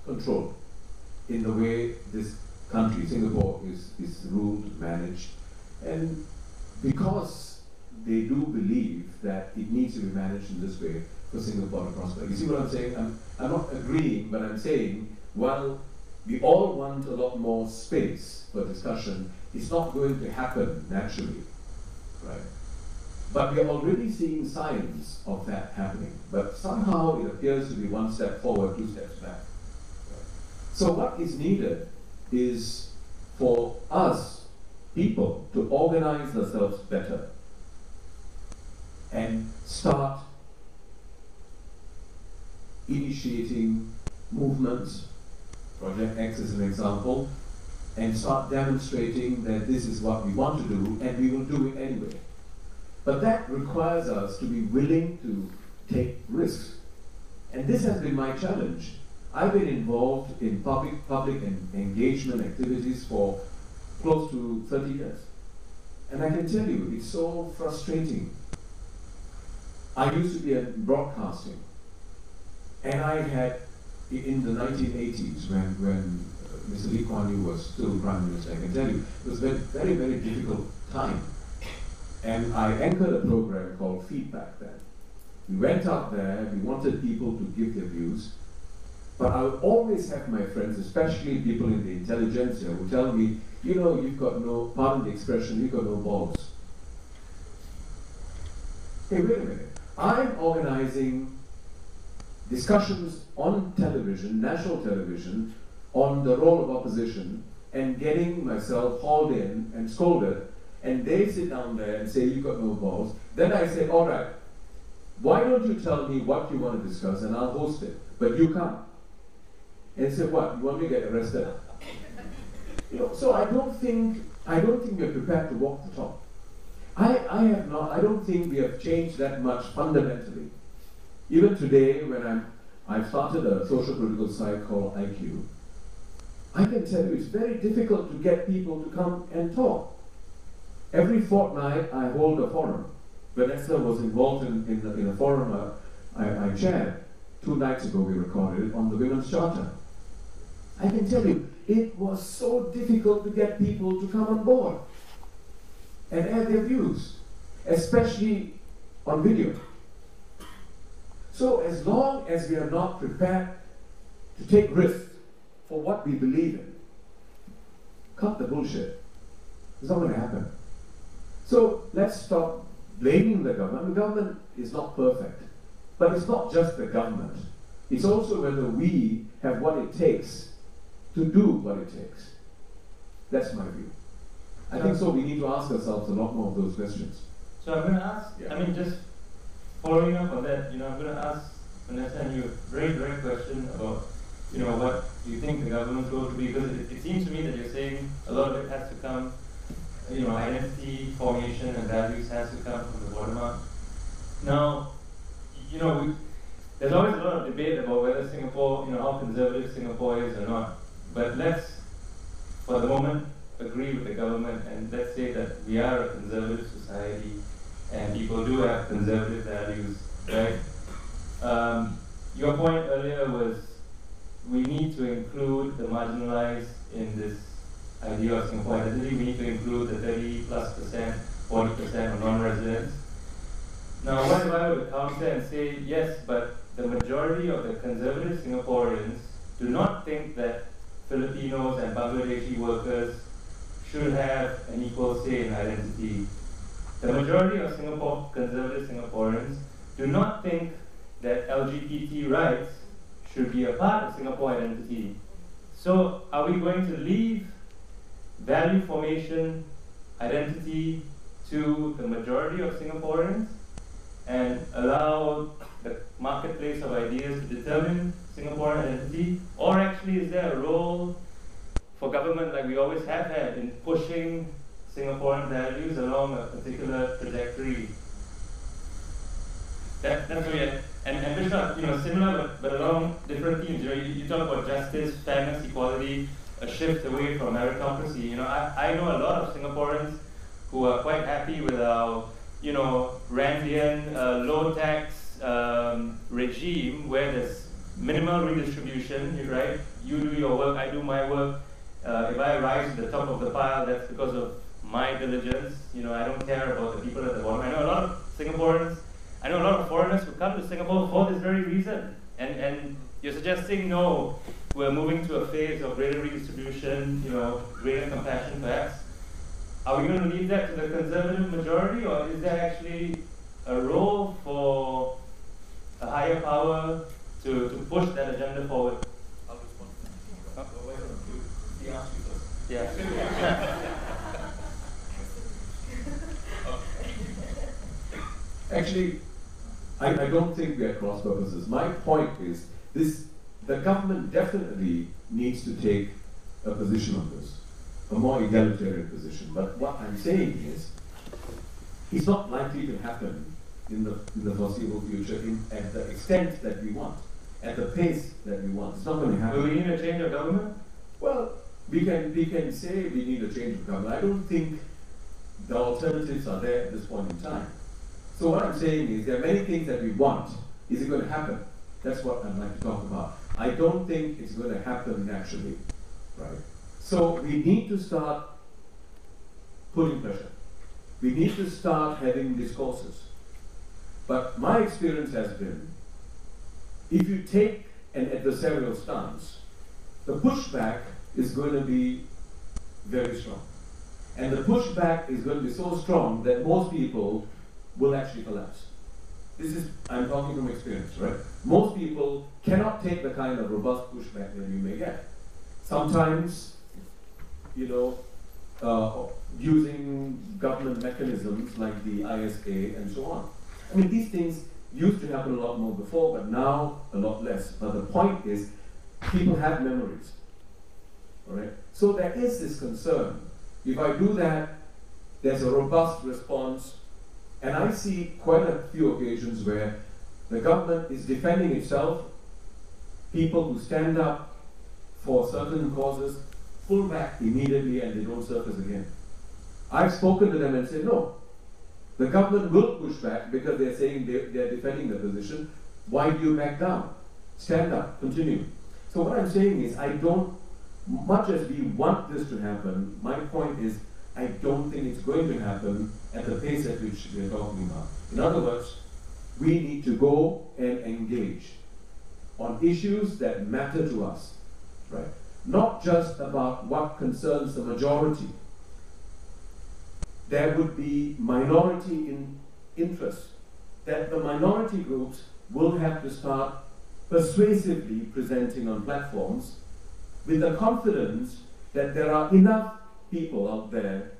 control in the way this country, Singapore, is ruled, managed. And because they do believe that it needs to be managed in this way for Singapore to prosper. You see what I'm saying? I'm not agreeing, but I'm saying, while we all want a lot more space for discussion, it's not going to happen naturally, right? But we are already seeing signs of that happening. But somehow it appears to be one step forward, 2 steps back. Right? So what is needed is for us, people, to organize ourselves better and start initiating movements, Project X is an example, and start demonstrating that this is what we want to do and we will do it anyway. But that requires us to be willing to take risks. And this has been my challenge. I've been involved in public engagement activities for close to 30 years. And I can tell you, it's so frustrating. I used to be in broadcasting. And I had, in the 1980s, when Mr. Lee Kuan Yew was still Prime Minister, I can tell you, it was a very, very difficult time. And I anchored a program called Feedback then. We went out there, we wanted people to give their views, but I would always have my friends, especially people in the intelligentsia, who tell me, you've got no, pardon the expression, you've got no balls. Hey, wait a minute. I'm organizing discussions on television, national television, on the role of opposition, and getting myself hauled in and scolded, and they sit down there and say, you've got no balls. Then I say, all right, why don't you tell me what you want to discuss and I'll host it, but you can't. And say, what, you want me to get arrested? So I don't think we're prepared to walk the talk. I don't think we have changed that much fundamentally. Even today, when I've started a social political site called IQ, I can tell you it's very difficult to get people to come and talk. Every fortnight I hold a forum. Vanessa was involved in a forum I chaired. 2 nights ago we recorded it on the Women's Charter. I can tell you, it was so difficult to get people to come on board and add their views, especially on video. So as long as we are not prepared to take risks for what we believe in, cut the bullshit. It's not going to happen. So let's stop blaming the government. The government is not perfect. But it's not just the government. It's also whether we have what it takes to do what it takes. That's my view. I think so we need to ask ourselves a lot more of those questions. So I'm going to ask, I mean, just following up on that, I'm going to ask Vanessa you a very direct question about, what you think the government's role to be, because it seems to me that you're saying a lot of it has to come, identity formation and values has to come from the bottom up. Now, there's always a lot of debate about whether Singapore, how conservative Singapore is or not. But let's, for the moment, agree with the government and let's say that we are a conservative society and people do have conservative values, right? Your point earlier was we need to include the marginalized in this idea of Singapore identity. We need to include the 30+%, 40% of non-residents. Now, what if I were to counter and say, yes, but the majority of the conservative Singaporeans do not think that Filipinos and Bangladeshi workers should have an equal say in identity. The majority of conservative Singaporeans do not think that LGBT rights should be a part of Singapore identity. So are we going to leave value formation, identity to the majority of Singaporeans and allow the marketplace of ideas to determine Singaporean identity? Or actually is there a role for government, like we always have had, in pushing Singaporean values along a particular trajectory? That's really, and Vishnu, similar but along different themes. You talk about justice, fairness, equality, a shift away from meritocracy. I know a lot of Singaporeans who are quite happy with our, Randian low tax regime where there's minimal redistribution, right? You do your work, I do my work. If I rise to the top of the pile, that's because of my diligence. I don't care about the people at the bottom. I know a lot of Singaporeans, I know a lot of foreigners who come to Singapore for this very reason. And you're suggesting, no, we're moving to a phase of greater redistribution, greater compassion perhaps. Are we going to leave that to the conservative majority, or is there actually a role for a higher power to push that agenda forward? I'll respond. Yeah. Actually, I don't think we are cross purposes. My point is the government definitely needs to take a position on this, a more egalitarian position. But what I'm saying is, it's not likely to happen in the foreseeable future at the extent that we want, at the pace that we want. It's not going to happen. Will we need a change of government? Well, we can say we need a change of government. I don't think the alternatives are there at this point in time. So what I'm saying is there are many things that we want. Is it going to happen? That's what I'd like to talk about. I don't think it's going to happen naturally, right? So we need to start putting pressure. We need to start having discourses. But my experience has been, if you take an adversarial stance, the pushback is going to be very strong. And the pushback is going to be so strong that most people will actually collapse. I'm talking from experience, right? Most people cannot take the kind of robust pushback that you may get. Sometimes, using government mechanisms like the ISA and so on. I mean, these things used to happen a lot more before, but now a lot less. But the point is, people have memories, all right? So there is this concern. If I do that, there's a robust response. And I see quite a few occasions where The government is defending itself. People who stand up for certain causes pull back immediately and they don't surface again. I've spoken to them and said, no, the government will push back because they're saying they're defending their position. Why do you back down? Stand up, continue. So what I'm saying is, much as we want this to happen, my point is, I don't think it's going to happen at the pace at which we're talking about. In other words, we need to go and engage on issues that matter to us, right? Not just about what concerns the majority. There would be minority in interest that the minority groups will have to start persuasively presenting on platforms with the confidence that there are enough people out there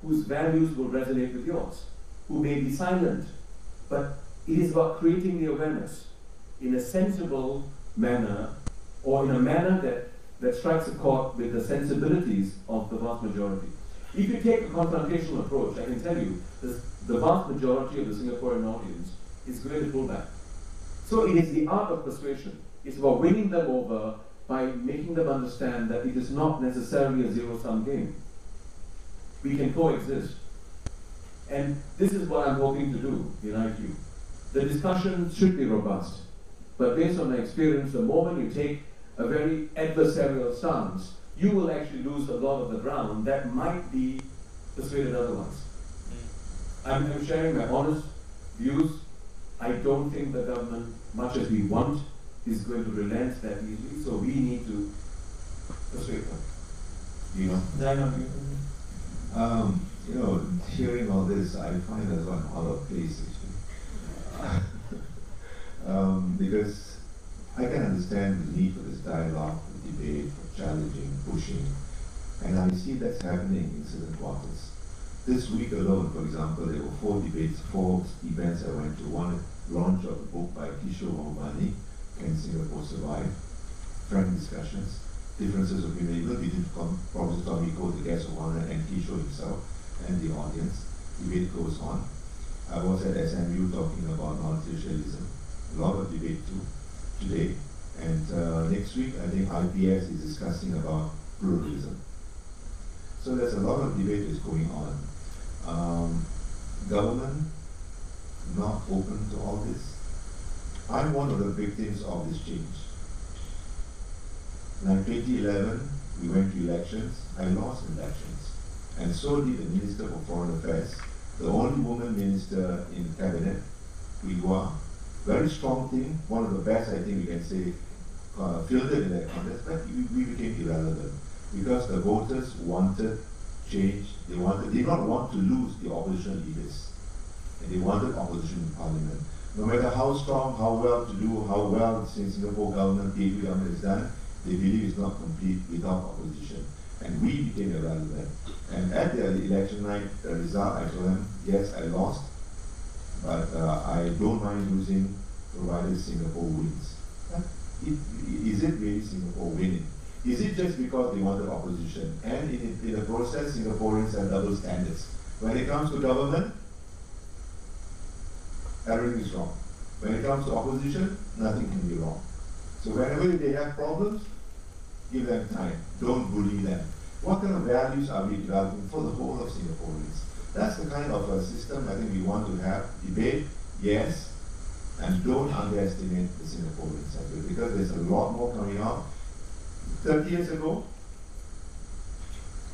whose values will resonate with yours, who may be silent, but it is about creating the awareness in a sensible manner, or in a manner that strikes a chord with the sensibilities of the vast majority. If you take a confrontational approach, I can tell you, the vast majority of the Singaporean audience is going to pull back. So it is the art of persuasion. It's about winning them over by making them understand that it is not necessarily a zero-sum game. We can coexist. And this is what I'm hoping to do in IQ. The discussion should be robust. But based on my experience, the moment you take a very adversarial stance, you will actually lose a lot of the ground that might be persuaded otherwise. I'm sharing my honest views. I don't think the government, much as we want, is going to relent that easily, so we need to persuade them. You know, hearing all this, I find as one out of place actually. Because I can understand the need for this dialogue, for debate, for challenging, pushing, and I see that's happening in certain quarters. This week alone, for example, there were 4 events I went to. One, launch of a book by Kishore Mahbubani, Can Singapore Survive? Frank discussions, differences of opinion, even between Professor Tomiko, the guest of honor, and Kishore himself, and the audience. Debate goes on. I was at SMU talking about multiracialism, a lot of debate too, today. And next week, I think IPS is discussing about pluralism. So there's a lot of debate that's going on. Government not open to all this. I'm one of the victims of this change. Now, in 2011, we went to elections. I lost elections. And so did the Minister for Foreign Affairs, the only woman minister in the cabinet, Wigwa. Very strong thing, one of the best, I think we can say, fielded in that contest, but we became irrelevant. Because the voters wanted change, they did not want to lose the opposition leaders. And they wanted opposition in parliament. No matter how strong, how well to do, how well the Singapore government, PAP government has done, they believe it's not complete without opposition. And we became irrelevant. And at the election night, the result, I told them, yes, I lost, but I don't mind losing provided Singapore wins. Is it really Singapore winning? Is it just because they wanted opposition? And in the process, Singaporeans have double standards. When it comes to government, everything is wrong. When it comes to opposition, nothing can be wrong. So whenever they have problems, give them time. Don't bully them. What kind of values are we developing for the whole of Singaporeans? That's the kind of system I think we want to have. Debate, yes, and don't underestimate the Singaporeans, because there's a lot more coming out. 30 years ago,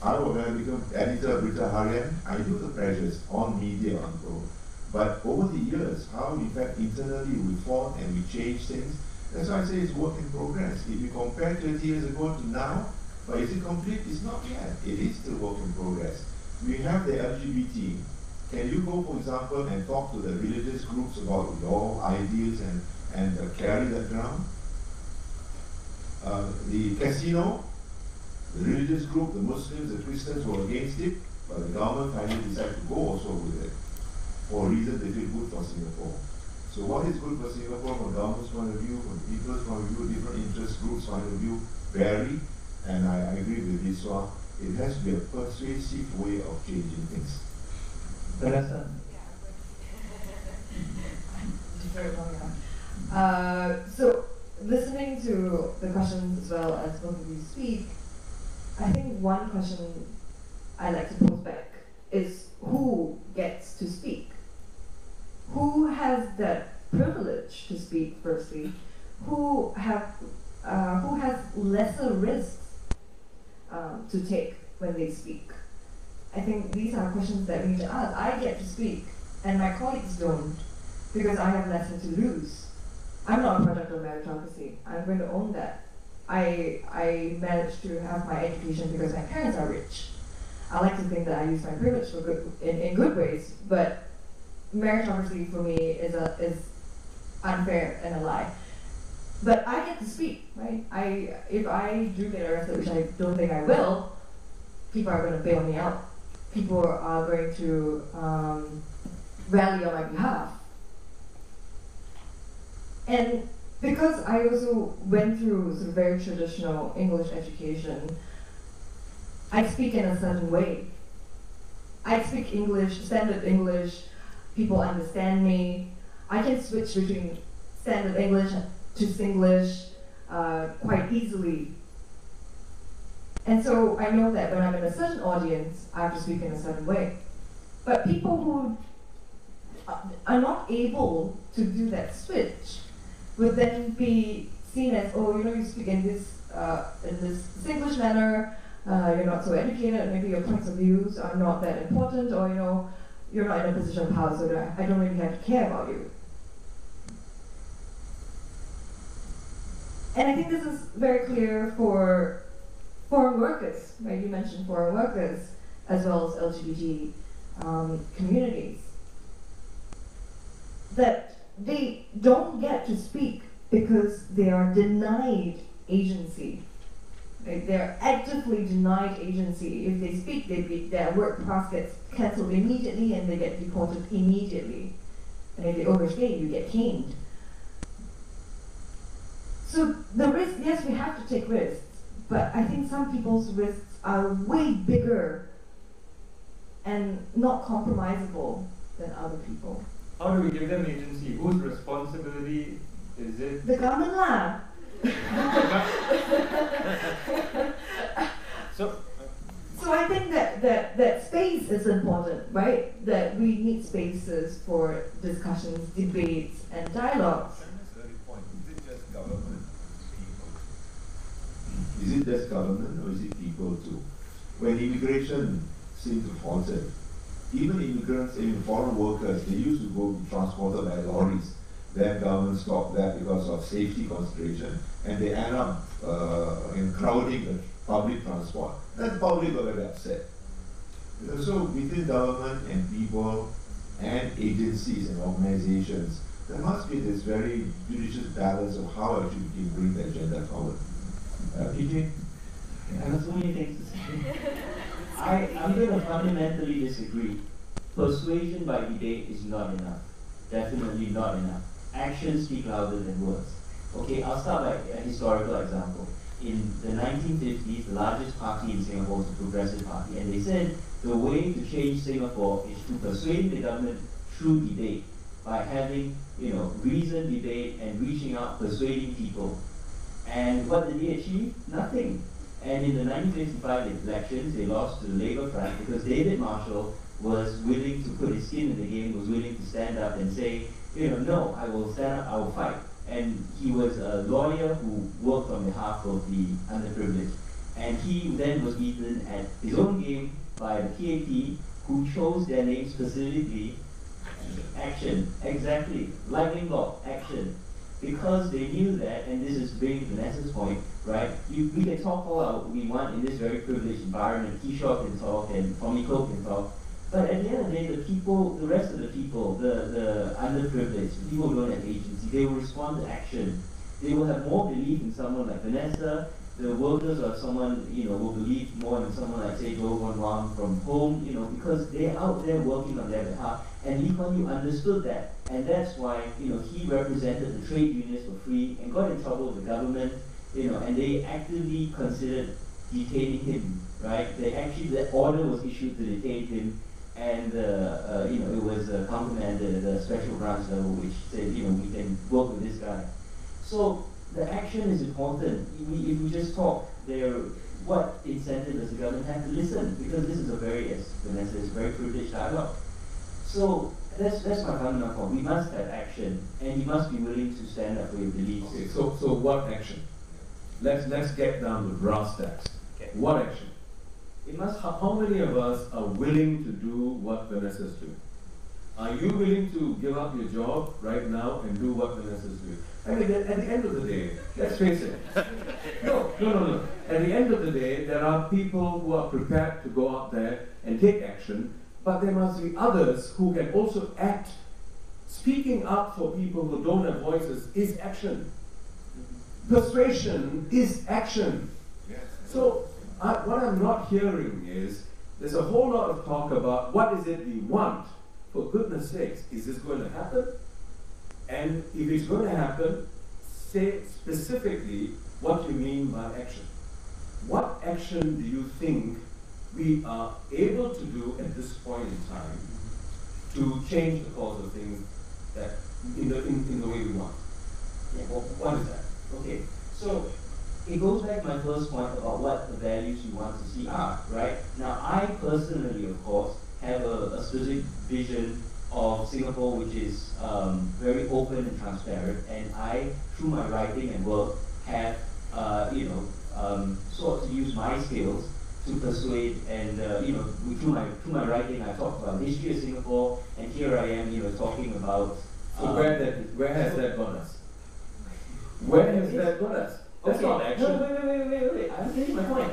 when I became editor of Berita Harian, I knew the pressures on media, on pro. But over the years, how in fact internally we fought and we changed things, that's why I say it's work in progress. If you compare 30 years ago to now, but is it complete? It's not yet. It is still work in progress. We have the LGBT. Can you go, for example, and talk to the religious groups about your ideas and carry that ground? The casino, the religious group, the Muslims, the Christians were against it, but the government finally decided to go also with it for reasons they feel good for Singapore. So what is good for Singapore from the government's point of view, from people's point of view, different interest groups' point of view, vary, and I agree with Viswa. It has to be a persuasive way of changing things. Vanessa? very long enough. So, listening to the questions as well as both of you speak, I think one question I like to pose back is who gets to speak? Who has that privilege to speak, firstly? Who has lesser risks to take when they speak? I think these are questions that we need to ask. I get to speak, and my colleagues don't, because I have lesser to lose. I'm not a product of meritocracy. I'm going to own that. I managed to have my education because my parents are rich. I like to think that I use my privilege for good, in good ways, but meritocracy for me is unfair and a lie. But I get to speak, right? If I do get arrested, which I don't think I will, people are going to bail me out. People are going to rally on my behalf. And because I also went through sort of very traditional English education, I speak in a certain way. I speak English, standard English, people understand me. I can switch between standard English to Singlish quite easily. And so I know that when I'm in a certain audience, I have to speak in a certain way. But people who are not able to do that switch would then be seen as, oh, you speak in this Singlish manner, you're not so educated, maybe your points of views are not that important, or you're not in a position of power, so I don't really have to care about you. And I think this is very clear for foreign workers, right? You mentioned foreign workers, as well as LGBT communities, that they don't get to speak because they are denied agency. Right? They're actively denied agency. If they speak, their work pass gets cancelled immediately and they get deported immediately. And if they overstay, you get caned. So the risk, yes, we have to take risks, but I think some people's risks are way bigger and not compromisable than other people. How do we give them agency? Whose responsibility is it? The government lah. So I think that space is important, right? That we need spaces for discussions, debates, and dialogues. Is it just government or is it people too? When immigration seems to falter, even immigrants, even foreign workers, they used to go be transported by lorries. Then government stopped that because of safety consideration, and they end up in crowding the public transport. Then the public got very upset. So within government and people and agencies and organizations, there must be this very judicious balance of how actually we can bring the agenda forward. PJ? I have so many things to say. I'm going to fundamentally disagree. Persuasion by debate is not enough. Definitely not enough. Actions speak louder than words. Okay, I'll start by a historical example. In the 1950s, the largest party in Singapore was the Progressive Party, and they said the way to change Singapore is to persuade the government through debate, by having reasoned debate and reaching out, persuading people. And what did they achieve? Nothing. And in the 1955 elections, they lost to the Labour Front because David Marshall was willing to put his skin in the game, was willing to stand up and say, no, I will stand up, I will fight. And he was a lawyer who worked on behalf of the underprivileged. And he then was beaten at his own game by the PAP, who chose their name specifically. Action, exactly. Lightning law, action. Because they knew that, and this is bringing Vanessa's point, right? We can talk all out we want in this very privileged environment. Kishore can talk, and Fomiko can talk. But at the end of the day, the people, the rest of the people, the underprivileged, the people who don't have agency, they will respond to action. They will have more belief in someone like Vanessa. The workers or someone, will believe more in someone like, say, Joe Von Wang from home, because they're out there working on their behalf. And Lee Kuan Yew understood that. And that's why, he represented the trade unions for free and got in trouble with the government, and they actively considered detaining him, right? The order was issued to detain him. and it was complemented the special branch level, which said, we can work with this guy. So the action is important. If we just talk, what incentive does the government have to listen? Because this is a very, as Vanessa says, very privileged dialogue. So that's my fundamental point. We must have action, and you must be willing to stand up for your beliefs. Okay, so what action? Let's get down to brass tacks. Okay. What action? It must. How many of us are willing to do what Vanessa's doing? Are you willing to give up your job right now and do what Vanessa's doing? I mean, at the end of the day, let's face it. No. At the end of the day, there are people who are prepared to go out there and take action, but there must be others who can also act. Speaking up for people who don't have voices is action. Persuasion is action. Yes. So, what I'm not hearing is, there's a whole lot of talk about what is it we want. For goodness sakes, is this going to happen? And if it's going to happen, say specifically what you mean by action. What action do you think we are able to do at this point in time to change the course of things that in the way we want? Yeah. What is that? Okay, so it goes back to my first point about what the values you want to see are, right? Now, I personally, of course, have a specific vision of Singapore which is very open and transparent, and I, through my writing and work, have sought to use my skills to persuade, and through my writing I talked about the history of Singapore, and here I am, talking about. So where has that got us? Where has that got us? That's not action. No, wait. I'm saying my point.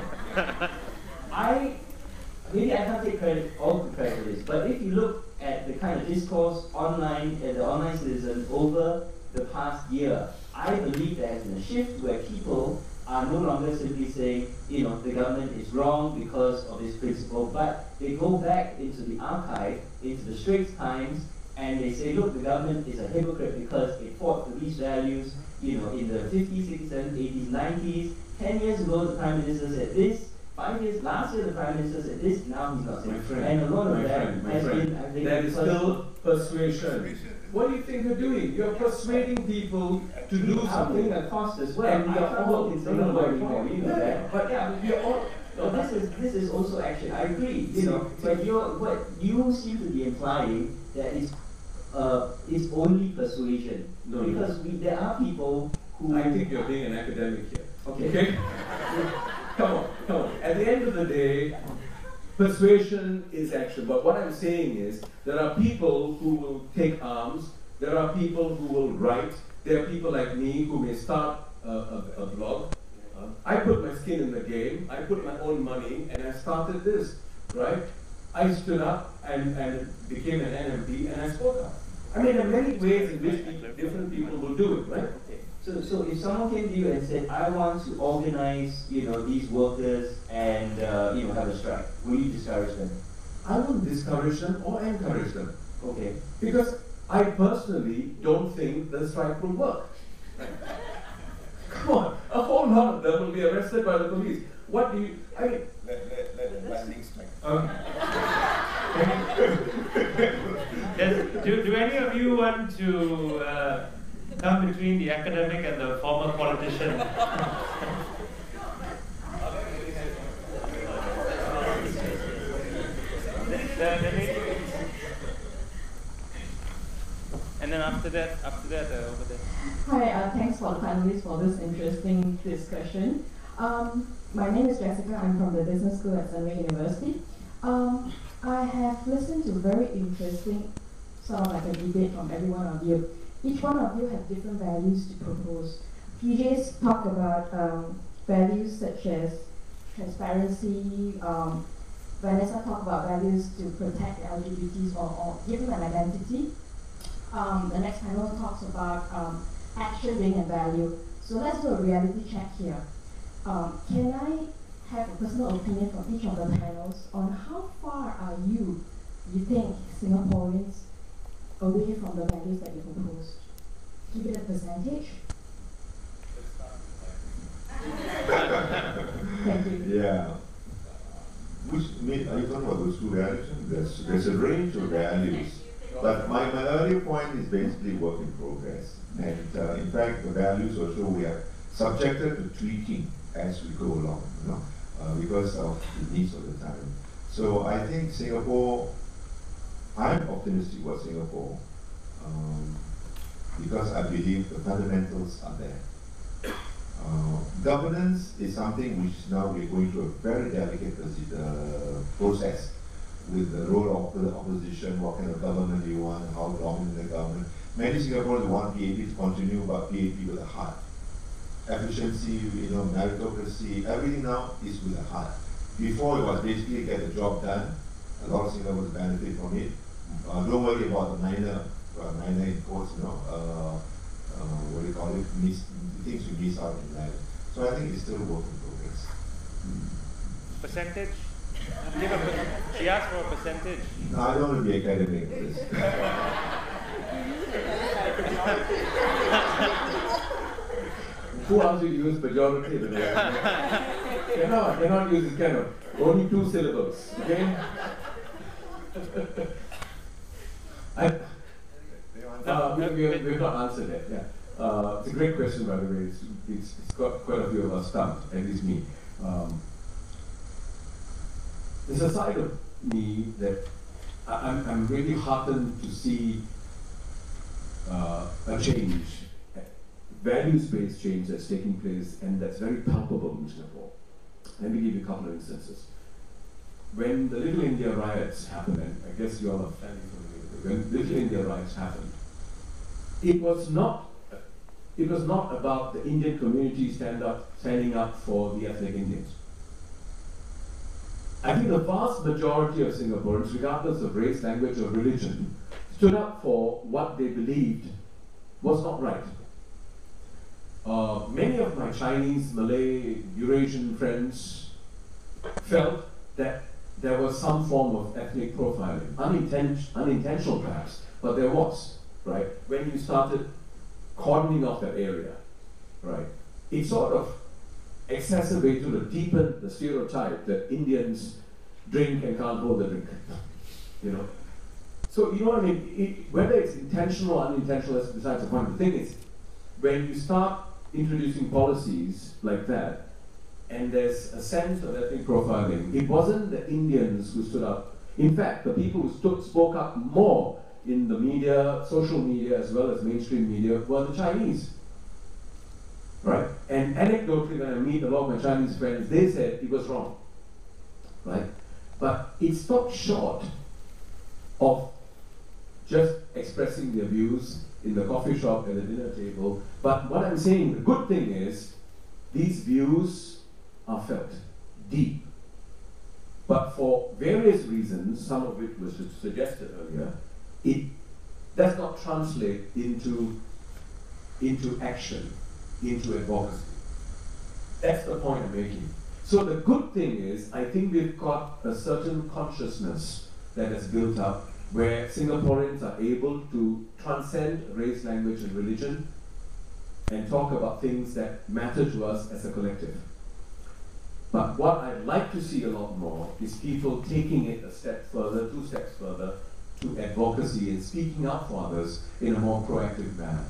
Maybe I can't take all the credit for this, but if you look at the kind of discourse online, the online citizen over the past year, I believe there has been a shift where people are no longer simply saying, the government is wrong because of this principle, but they go back into the archive, into the Straits Times, and they say, look, the government is a hypocrite because it fought for these values, in the 50s, 60s, 70s, 80s, 90s. 10 years ago, the Prime Minister said this. 5 years, last year, the Prime Minister said this. Now he's not saying. And a lot of that has been, I think, that is still persuasion. What do you think you're doing? You're persuading people to do something that costs as well. And you're all in Singapore anymore, you know that. But you're all. No, this is also action. I agree. But what you seem to be implying that is only persuasion. No, because there are people who. I think you're being an academic here. Okay. Come on. At the end of the day, persuasion is action. But what I'm saying is, there are people who will take arms. There are people who will write. There are people like me who may start a blog. I put my skin in the game. I put my own money, and I started this. Right? I stood up and became an NMP, and I spoke up. I mean, there are many ways in which different people will do it, right? Okay. So if someone came to you and said, I want to organize, these workers and, have a strike, will you discourage them? I won't discourage them or encourage them. Okay. Because I personally don't think the strike will work. Come on, a whole lot of them will be arrested by the police. What do you, I mean... Let the lightning strike. Do any of you want to come between the academic and the former politician? And then after that, over there. Hi, thanks for the panelists for this interesting discussion. My name is Jessica. I'm from the Business School at Sunway University. I have listened to very interesting, sort of like a debate from every one of you. Each one of you have different values to propose. PJ's talk about values such as transparency. Vanessa talked about values to protect LGBTs or give them an identity. The next panel talks about action being a value. So let's do a reality check here. Can I have a personal opinion from each of the panels on how far are you think, Singaporeans, away from the values that you proposed? Give it a percentage. Thank you. Yeah. Which are you talking about those two values? There's a range of values. But my earlier point is basically work in progress. And in fact, the values also we are subjected to tweaking as we go along, because of the needs of the time. So I think Singapore, I'm optimistic about Singapore because I believe the fundamentals are there. Governance is something which now we're going through a very delicate process with the role of the opposition, what kind of government you want, how dominant the government. Many Singaporeans want PAP to continue, but PAP with a heart. Efficiency, meritocracy, everything now is with a heart. Before it was basically get the job done. A lot of Singaporeans benefit from it. Don't worry about the minor in quotes, what do you call it, things you miss out in life. So I think it's still a work in progress. Percentage? She asked for a percentage. No, I don't want to be academic for this. Who asked you to use majority? Cannot use this kind of only 2 syllables. Okay? We've not answered that. Yeah, it's a great question, by the way. It's got quite a few of us stumped, at least me. There's a side of me that I'm really heartened to see a change, values-based change that's taking place, and that's very palpable in Singapore. Let me give you a couple of instances. When the Little India riots happened, and I guess you all are fairly familiar with it, when Little India riots happened, it was not about the Indian community standing up for the ethnic Indians. I think the vast majority of Singaporeans, regardless of race, language, or religion, stood up for what they believed was not right. Many of my Chinese, Malay, Eurasian friends felt that there was some form of ethnic profiling, unintentional perhaps, but there was, right? When you started cordoning off that area, right? It sort of exacerbated or deepened the stereotype that Indians drink and can't hold a drink, So, what I mean? Whether it's intentional or unintentional, that's besides the point. The thing is, when you start introducing policies like that, and there's a sense of ethnic profiling, it wasn't the Indians who stood up. In fact, the people who spoke up more in the media, social media, as well as mainstream media, were the Chinese. Right? And anecdotally, when I meet a lot of my Chinese friends, they said it was wrong. Right? But it stopped short of just expressing their views in the coffee shop and the dinner table. But what I'm saying, the good thing is, these views are felt deep. But for various reasons, some of which was suggested earlier, it does not translate into action, into advocacy. That's the point I'm making. So the good thing is, I think we've got a certain consciousness that has built up where Singaporeans are able to transcend race, language, and religion and talk about things that matter to us as a collective. But what I'd like to see a lot more is people taking it a step further, 2 steps further, to advocacy and speaking up for others in a more proactive manner.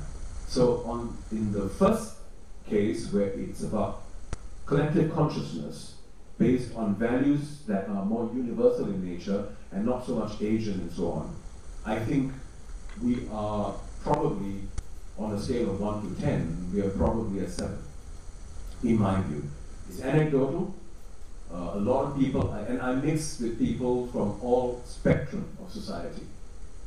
So in the first case, where it's about collective consciousness based on values that are more universal in nature and not so much Asian and so on, I think we are probably, on a scale of 1 to 10, we are probably a 7, in my view. It's anecdotal. A lot of people, and I mix with people from all spectrum of society.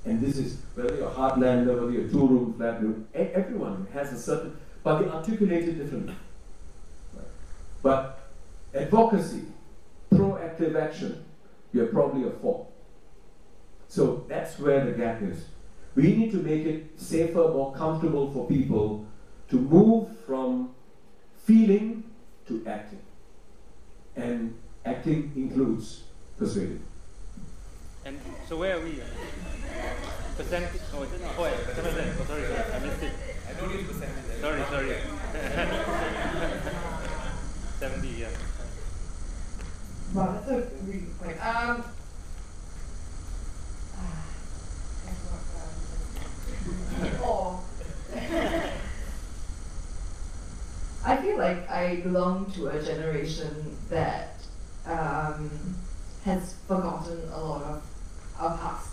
And this is, whether you're a heartlander, whether you're a 2-room, flat room, everyone has a certain, but they articulate it differently. Right? But advocacy, proactive action, you're probably a 4. So that's where the gap is. We need to make it safer, more comfortable for people to move from feeling to acting. And acting includes persuading. And so where are we? Percentage? Oh, sorry, I missed it. I don't use percentage. Sorry. 70, yeah. Wow, that's a really good point. I feel like I belong to a generation that has forgotten a lot of our past.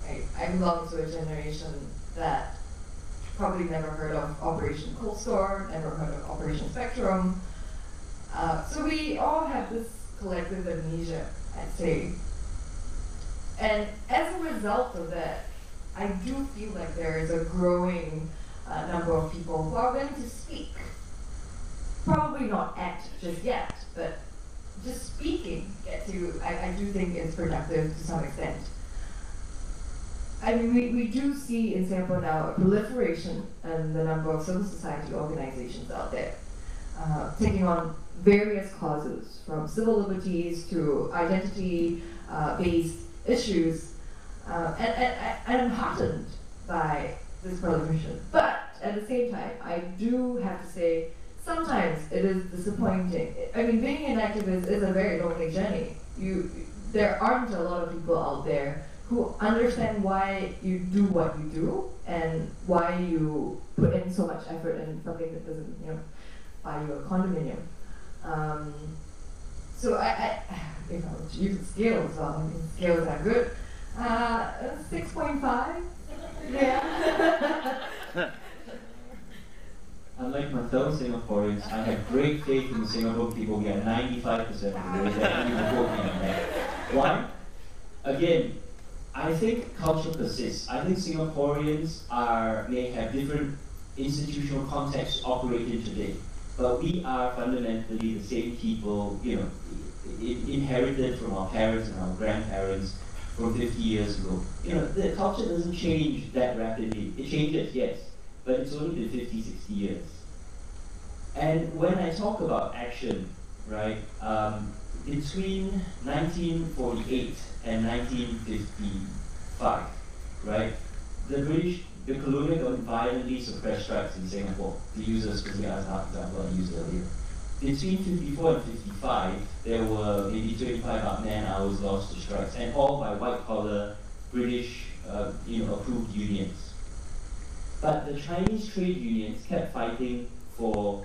Right? I belong to a generation that probably never heard of Operation Cold Store, never heard of Operation Spectrum. So we all have this collective amnesia, I'd say. And as a result of that, I do feel like there is a growing number of people who are willing to speak. Probably not act just yet, but just speaking I do think is productive to some extent. I mean, we do see in Singapore now a proliferation in the number of civil society organizations out there, taking on various causes, from civil liberties to identity-based issues, and I'm heartened by this proliferation. But at the same time, I do have to say, sometimes it is disappointing. I mean, being an activist is a very lonely journey. There aren't a lot of people out there who understand why you do what you do and why you put in so much effort in something that doesn't, buy you a condominium. So if I were to use scales, well, I mean, scales are good. 6.5. Yeah. Unlike my fellow Singaporeans, I have great faith in the Singapore people. We are 95% of the way that we will vote on that. Why? Again, I think culture persists. I think Singaporeans may have different institutional contexts to operate in today, but we are fundamentally the same people, inherited from our parents and our grandparents from 50 years ago. The culture doesn't change that rapidly. It changes, yes, but it's only been 50, 60 years. And when I talk about action, right, between 1948 and 1955, right, the colonial government violently suppressed strikes in Singapore, to use a specific example I used earlier. Between 54 and 55, there were maybe 25 man-hours lost to strikes, and all by white-collar British, approved unions. But the Chinese trade unions kept fighting for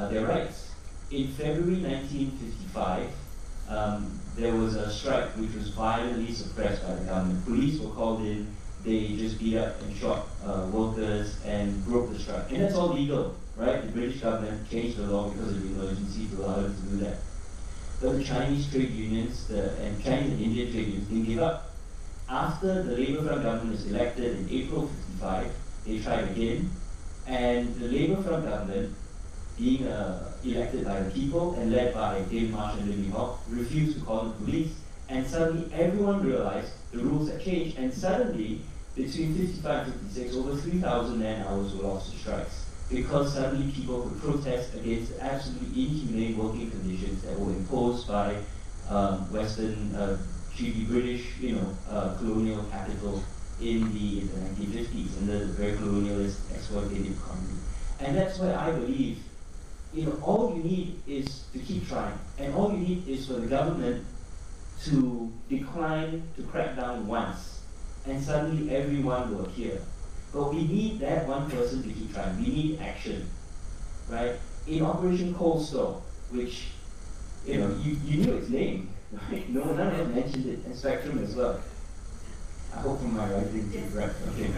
their rights. In February 1955, there was a strike which was violently suppressed by the government. Police were called in, they just beat up and shot workers and broke the strike. And that's all legal, right? The British government changed the law because of the emergency to allow them to do that. But the Chinese trade unions, and Chinese and Indian trade unions didn't give up. After the Labour Front government was elected in April 55, they tried again, and the Labour Front government, being elected by the people and led by David Marsh and Lim Hawk, refused to call the police, and suddenly everyone realized the rules had changed, and suddenly, between 55 and 56, over 3,000 man-hours were lost to strikes, because suddenly people could protest against the absolutely inhumane working conditions that were imposed by Western, chiefly British, colonial capital in the 1950s, and the very colonialist, exploitative economy. And that's where I believe, all you need is to keep trying, and all you need is for the government to decline to crack down once, and suddenly everyone will appear. But we need that one person to keep trying. We need action, right? In Operation Cold Store, which, you knew its name, right? No, none of us mentioned it, and Spectrum as well. I hope from my writing to correct. Okay.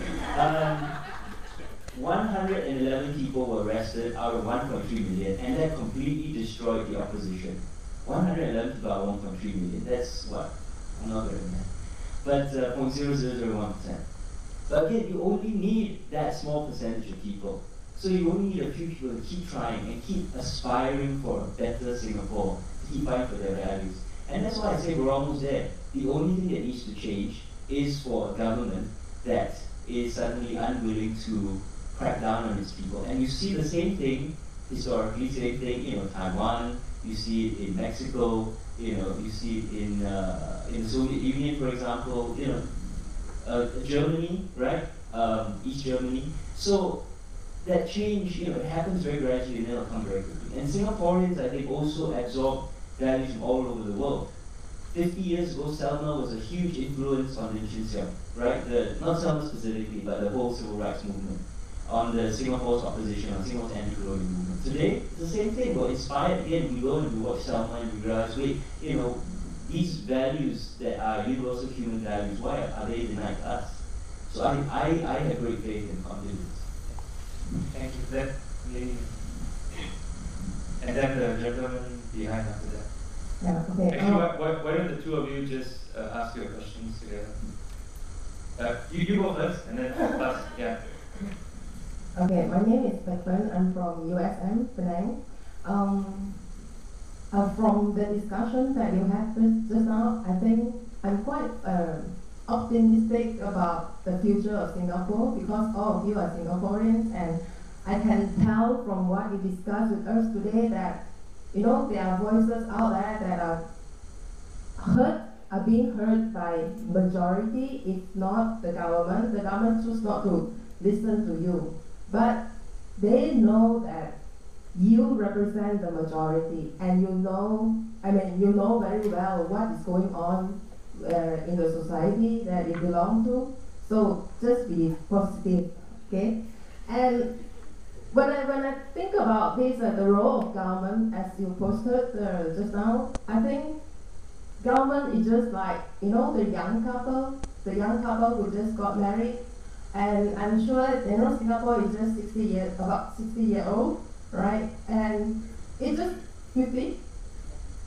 111 people were arrested out of 1.3 million, and that completely destroyed the opposition. 111 people out of 1.3 million. That's what? I'm not good at that. But 0.0001%. But again, you only need that small percentage of people. So you only need a few people to keep trying and keep aspiring for a better Singapore, to keep fighting for their values. And that's why I say we're almost there. The only thing that needs to change is for a government that is suddenly unwilling to crack down on its people. And you see the same thing, historically, same thing, Taiwan, you see it in Mexico, you see it in the Soviet Union, for example, Germany, right? East Germany. So that change, it happens very gradually and it'll come very quickly. And Singaporeans, I think, also absorb values from all over the world. 50 years ago, Selma was a huge influence on the Symposium, right? Not Selma specifically, but the whole civil rights movement, on the Singapore's opposition, on Singapore's anti-colonial movement. Today, it's the same thing. We're inspired again. We go and we watch Selma and we realize, wait, these values that are universal human values, why are they denied us? So I have great faith and confidence. Thank you for that. And then the gentleman behind after that. Yeah, okay. Actually, why don't the two of you just ask your questions together? You go first, and then pass. Yeah. Okay, my name is Beckman. I'm from USM, Penang. From the discussion that you had just now, I think I'm quite optimistic about the future of Singapore because all of you are Singaporeans, and I can tell from what you discussed with us today that there are voices out there that are being heard by majority, if not the government. The government chooses not to listen to you, but they know that you represent the majority, and you know very well what is going on in the society that you belong to. So just be positive, okay? And when I think about this, the role of government, as you posted just now, I think government is just like the young couple who just got married, and I'm sure Singapore is just about 60 years old, right? And it's just 50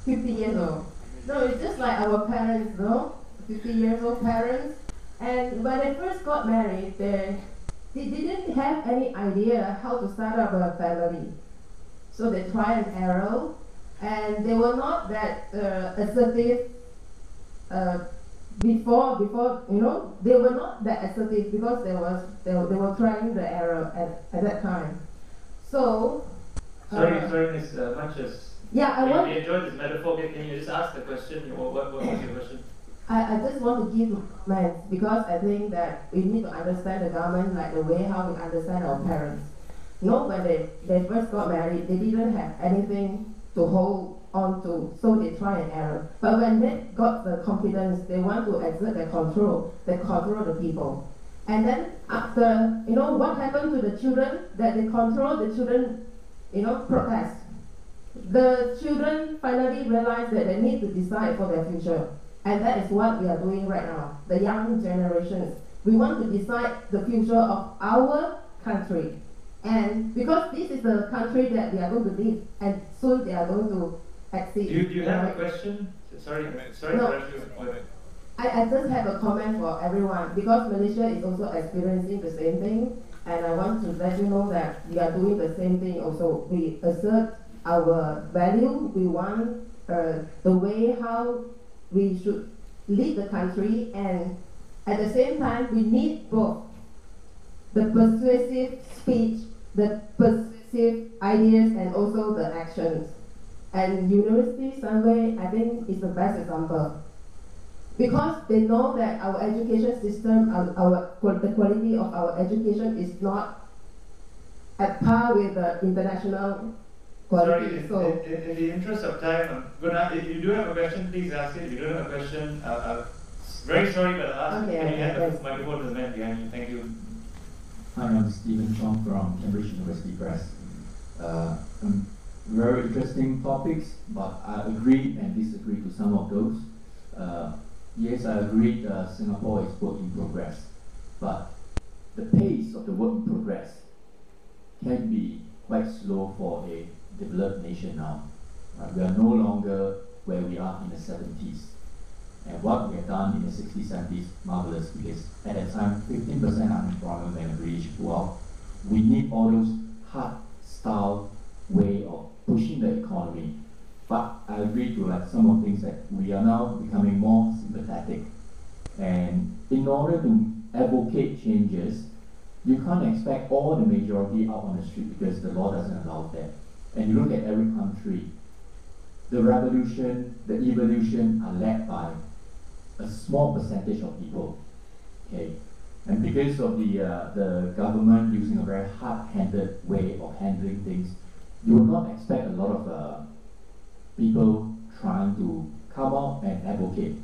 years old. So it's just like our parents, 50 years old parents. And when they first got married, they didn't have any idea how to start up a family. So they tried and error, and they were not that assertive before, they were not that assertive because they were trying the error at that time. So sorry, Miss Manches. Yeah, we enjoyed this metaphor. Can you just ask the question? What was your question? I just want to give comments because I think that we need to understand the government like the way how we understand our parents. When they first got married, they didn't have anything to hold on to, so they try and error. But when they got the confidence, they want to exert their control. They control the people. And then after, what happened to the children? That they control the children, protest. The children finally realize that they need to decide for their future. And that is what we are doing right now, the young generations. We want to decide the future of our country. And because this is the country that we are going to live, and soon they are going to exit. Do you have a question? Sorry no. to I just have a comment for everyone, because Malaysia is also experiencing the same thing, and I want to let you know that we are doing the same thing also. We assert our value, we want the way how we should lead the country, and at the same time we need both the persuasive speech, the persuasive ideas, and also the actions. And university somewhere, I think, is the best example. Because they know that our education system, the quality of our education is not at par with the international quality. Sorry, in the interest of time, if you do have a question, please ask it. If you don't have a question, very sorry, but I'll ask. Can you hand the microphone to the man behind you? Thank you. Hi, I'm Stephen Chong from Cambridge University Press. Very interesting topics, but I agree and disagree to some of those. Yes, I agree Singapore is work in progress, but the pace of the work in progress can be quite slow for a developed nation now. We are no longer where we are in the 70s. And what we have done in the 60s, 70s, marvelous, because at that time, 15% unemployment when the British pulled out. We need all those hard style way of pushing the economy. But I agree to some of the things that we are now becoming more sympathetic. And in order to advocate changes, you can't expect all the majority out on the street because the law doesn't allow that. And you look at every country, the revolution, the evolution are led by a small percentage of people, okay? And because of the government using a very hard-handed way of handling things, you will not expect a lot of people trying to come out and advocate,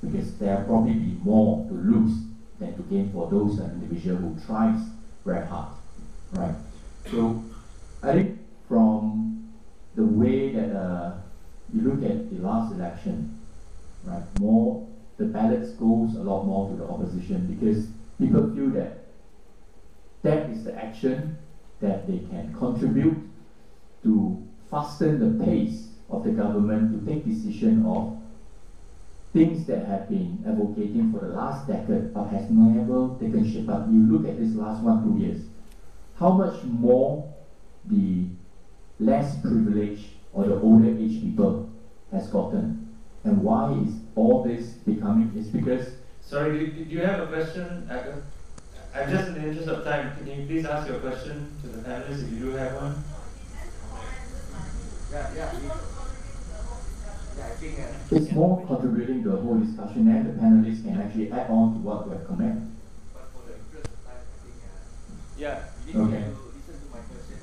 because there will probably be more to lose than to gain for those individuals who tries very hard, right? So I think from the way that you look at the last election, right, the ballots goes a lot more to the opposition, because people feel that that is the action that they can contribute to fasten the pace of the government to take decision of things that have been advocating for the last decade but has never taken shape. But you look at this last 1-2 years, how much more the less privileged or the older age people has gotten, and why is all this becoming? It's because. Sorry, do you have a question? I'm just in the interest of time. Can you please ask your question to the panelists if you do have one? Yeah, I think it's more contributing to the whole discussion, and the panelists can actually add on to what we have commented. But for the interest of time, I think yeah. you need to listen to my question.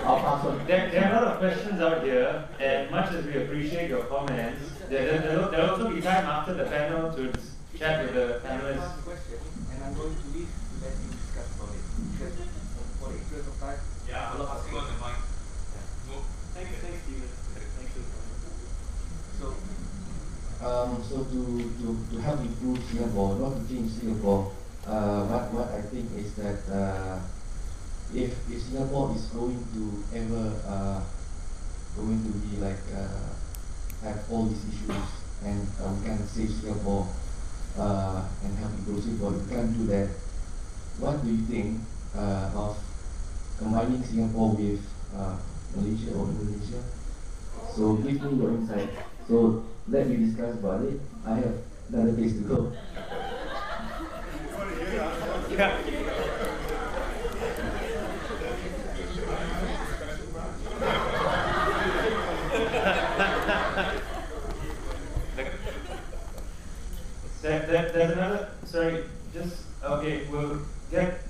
I'll pass on. There are a lot of questions out here, and much as we appreciate your comments, there'll also be time after the panel to chat with the panelists. One question, and I'm going to leave to let you discuss about it. Because for the interest of time, yeah, I'll pass on the mic. Thanks, Stephen. Thanks for coming. So to help improve Singapore, not to change Singapore, what I think is that if Singapore is going to ever going to be like have all these issues and we can save Singapore and help improve Singapore, we can't do that. What do you think of combining Singapore with Malaysia or Indonesia? So give me your insight. So let me discuss about it. I have another place to go. Yeah. There's another, sorry, just, okay, we'll get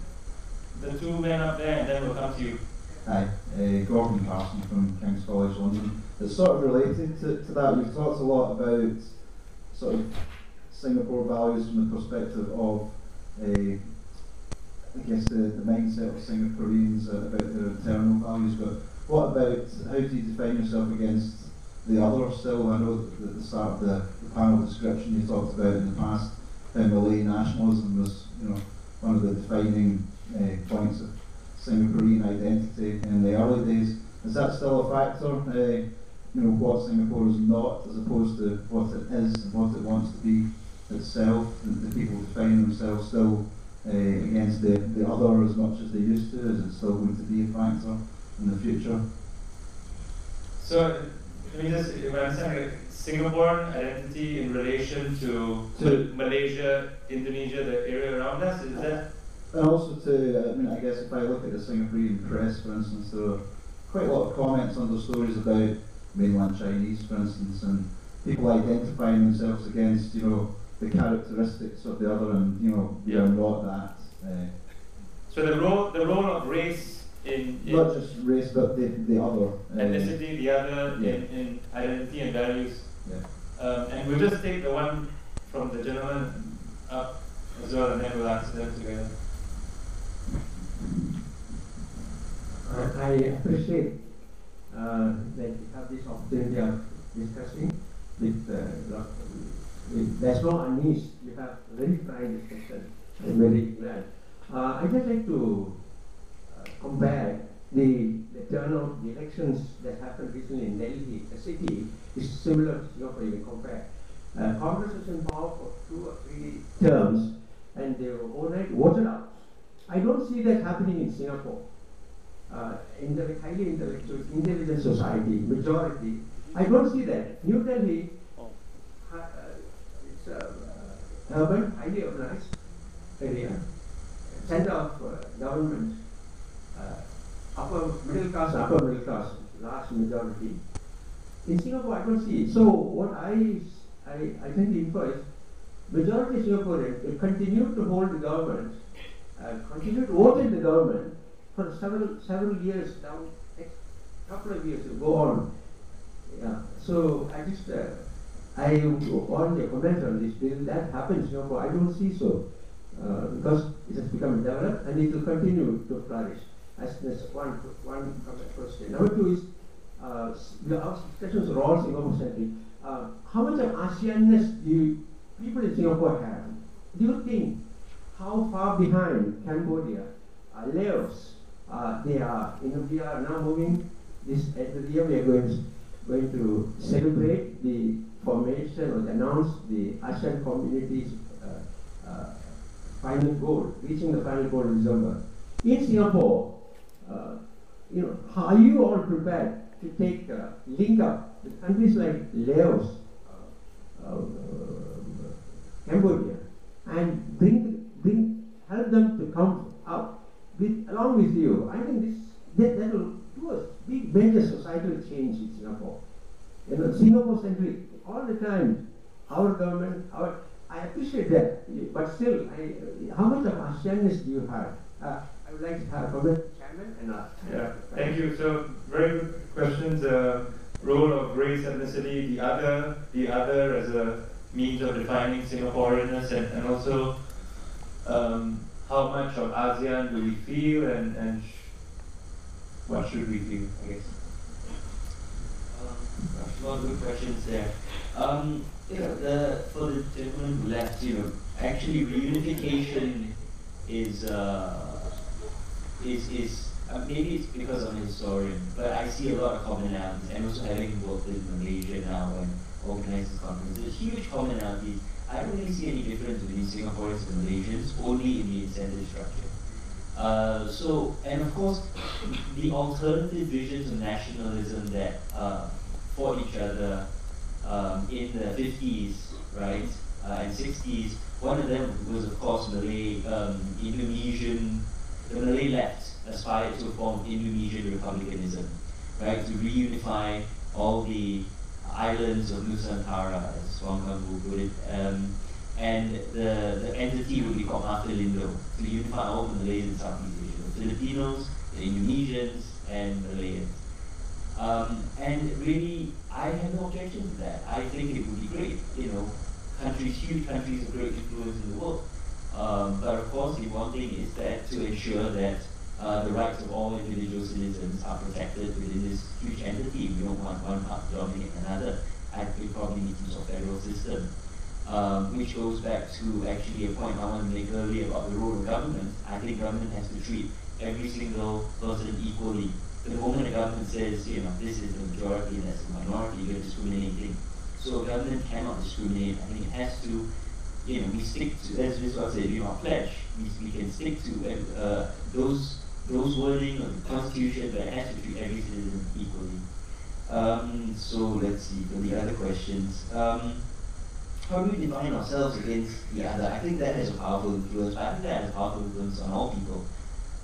the two men up there and then we'll come to you. Hi, Gordon Carson from King's College London. It's sort of related to that. You've talked a lot about sort of Singapore values from the perspective of, I guess, the mindset of Singaporeans about their internal values, but what about, how do you define yourself against the other still? I know that at the start of the panel description you talked about in the past how Malay nationalism was, one of the defining points of Singaporean identity in the early days. Is that still a factor? What Singapore is not, as opposed to what it is and what it wants to be itself. The people define themselves still against the other as much as they used to. Is it still going to be a factor in the future? So, let me just, if I understand, Singaporean identity in relation to Malaysia, Indonesia, the area around us, is that? And also I guess if I look at the Singaporean press, for instance, there are quite a lot of comments under stories about mainland Chinese, for instance, and people identifying themselves against, the characteristics of the other, and we are not that. So the role of race in not just race, but the other ethnicity, the other in identity and values. Yeah. And we'll just take the one from the gentleman up as well, and then we'll answer them together. I appreciate that you have this opportunity of discussing with there's no unease. You have very frank discussion. I'm very glad. I'd just like to compare the turnout, the elections that happened recently in Delhi, the city, is similar to Singapore. You can compare. Congress was in power for 2 or 3 terms, and they were overnight voted out. I don't see that happening in Singapore. In the highly intellectual, intelligent society, majority, I don't see that. New Delhi, it's urban, highly urbanized area, center of government, upper middle class, large majority. In Singapore, I don't see it. So what I tend to infer is, majority of Singaporeans will continue to hold the government, continue to vote in the government for several years down, next couple of years will go on. Yeah. So I just I want a comment on this. Will that happen in Singapore? I don't see so, because it has become developed and it will continue to flourish. That's one comment first. Number two is our discussions are all Singapore-centric. How much of ASEAN-ness do people in Singapore have? Do you think how far behind Cambodia, Laos, they are? We are now moving this end of the year. We are going to celebrate the formation or announce the ASEAN community's final goal, reaching the final goal in December. In Singapore, are you all prepared to take link up with countries like Laos, Cambodia, and help them to come out along with you? I think that will do a big major societal change in Singapore. Singapore-centric all the time. Our government, I appreciate that, but still, how much of ASEAN-ness do you have? I would like to have a comment, Chairman, and thank you. So very good questions. Role of race, ethnicity, the other as a means of defining Singaporeanness, and also how much of ASEAN do we feel, and what should we feel, I guess. A lot of good questions there. For the gentleman who left, actually reunification is maybe it's because I'm a historian, but I see a lot of commonalities, and also having worked in Malaysia now and organized this conference, there's huge commonalities. I don't really see any difference between Singaporeans and Malaysians, only in the incentive structure. And of course, the alternative visions of nationalism that fought each other in the 50s, right, and 60s, one of them was, of course, Malay, Indonesian. The Malay left aspired to a form of Indonesian republicanism, right, to reunify all the islands of Nusantara, as Wong Kang-Wu put it, and the entity would be called Mafindo, to unify all the Malays in Southeast Asia, the Filipinos, the Indonesians, and Malayans. And really, I have no objection to that. I think it would be great, huge countries of great influence in the world. But of course, the one thing is that to ensure that the rights of all individual citizens are protected within this huge entity. We don't want one part to dominate another. We probably need to use a federal system, which goes back to actually a point I wanted to make earlier about the role of government. I think government has to treat every single person equally. The moment the government says, this is the majority and that's the minority, you're discriminating. So government cannot discriminate. I think it has to, we stick to, as Mr. said, our pledge, we can stick to those wording of the Constitution, but it has to treat every citizen equally. So let's see, for the other questions. How do we define ourselves against the other? I think that has a powerful influence, but I think that has a powerful influence on all people.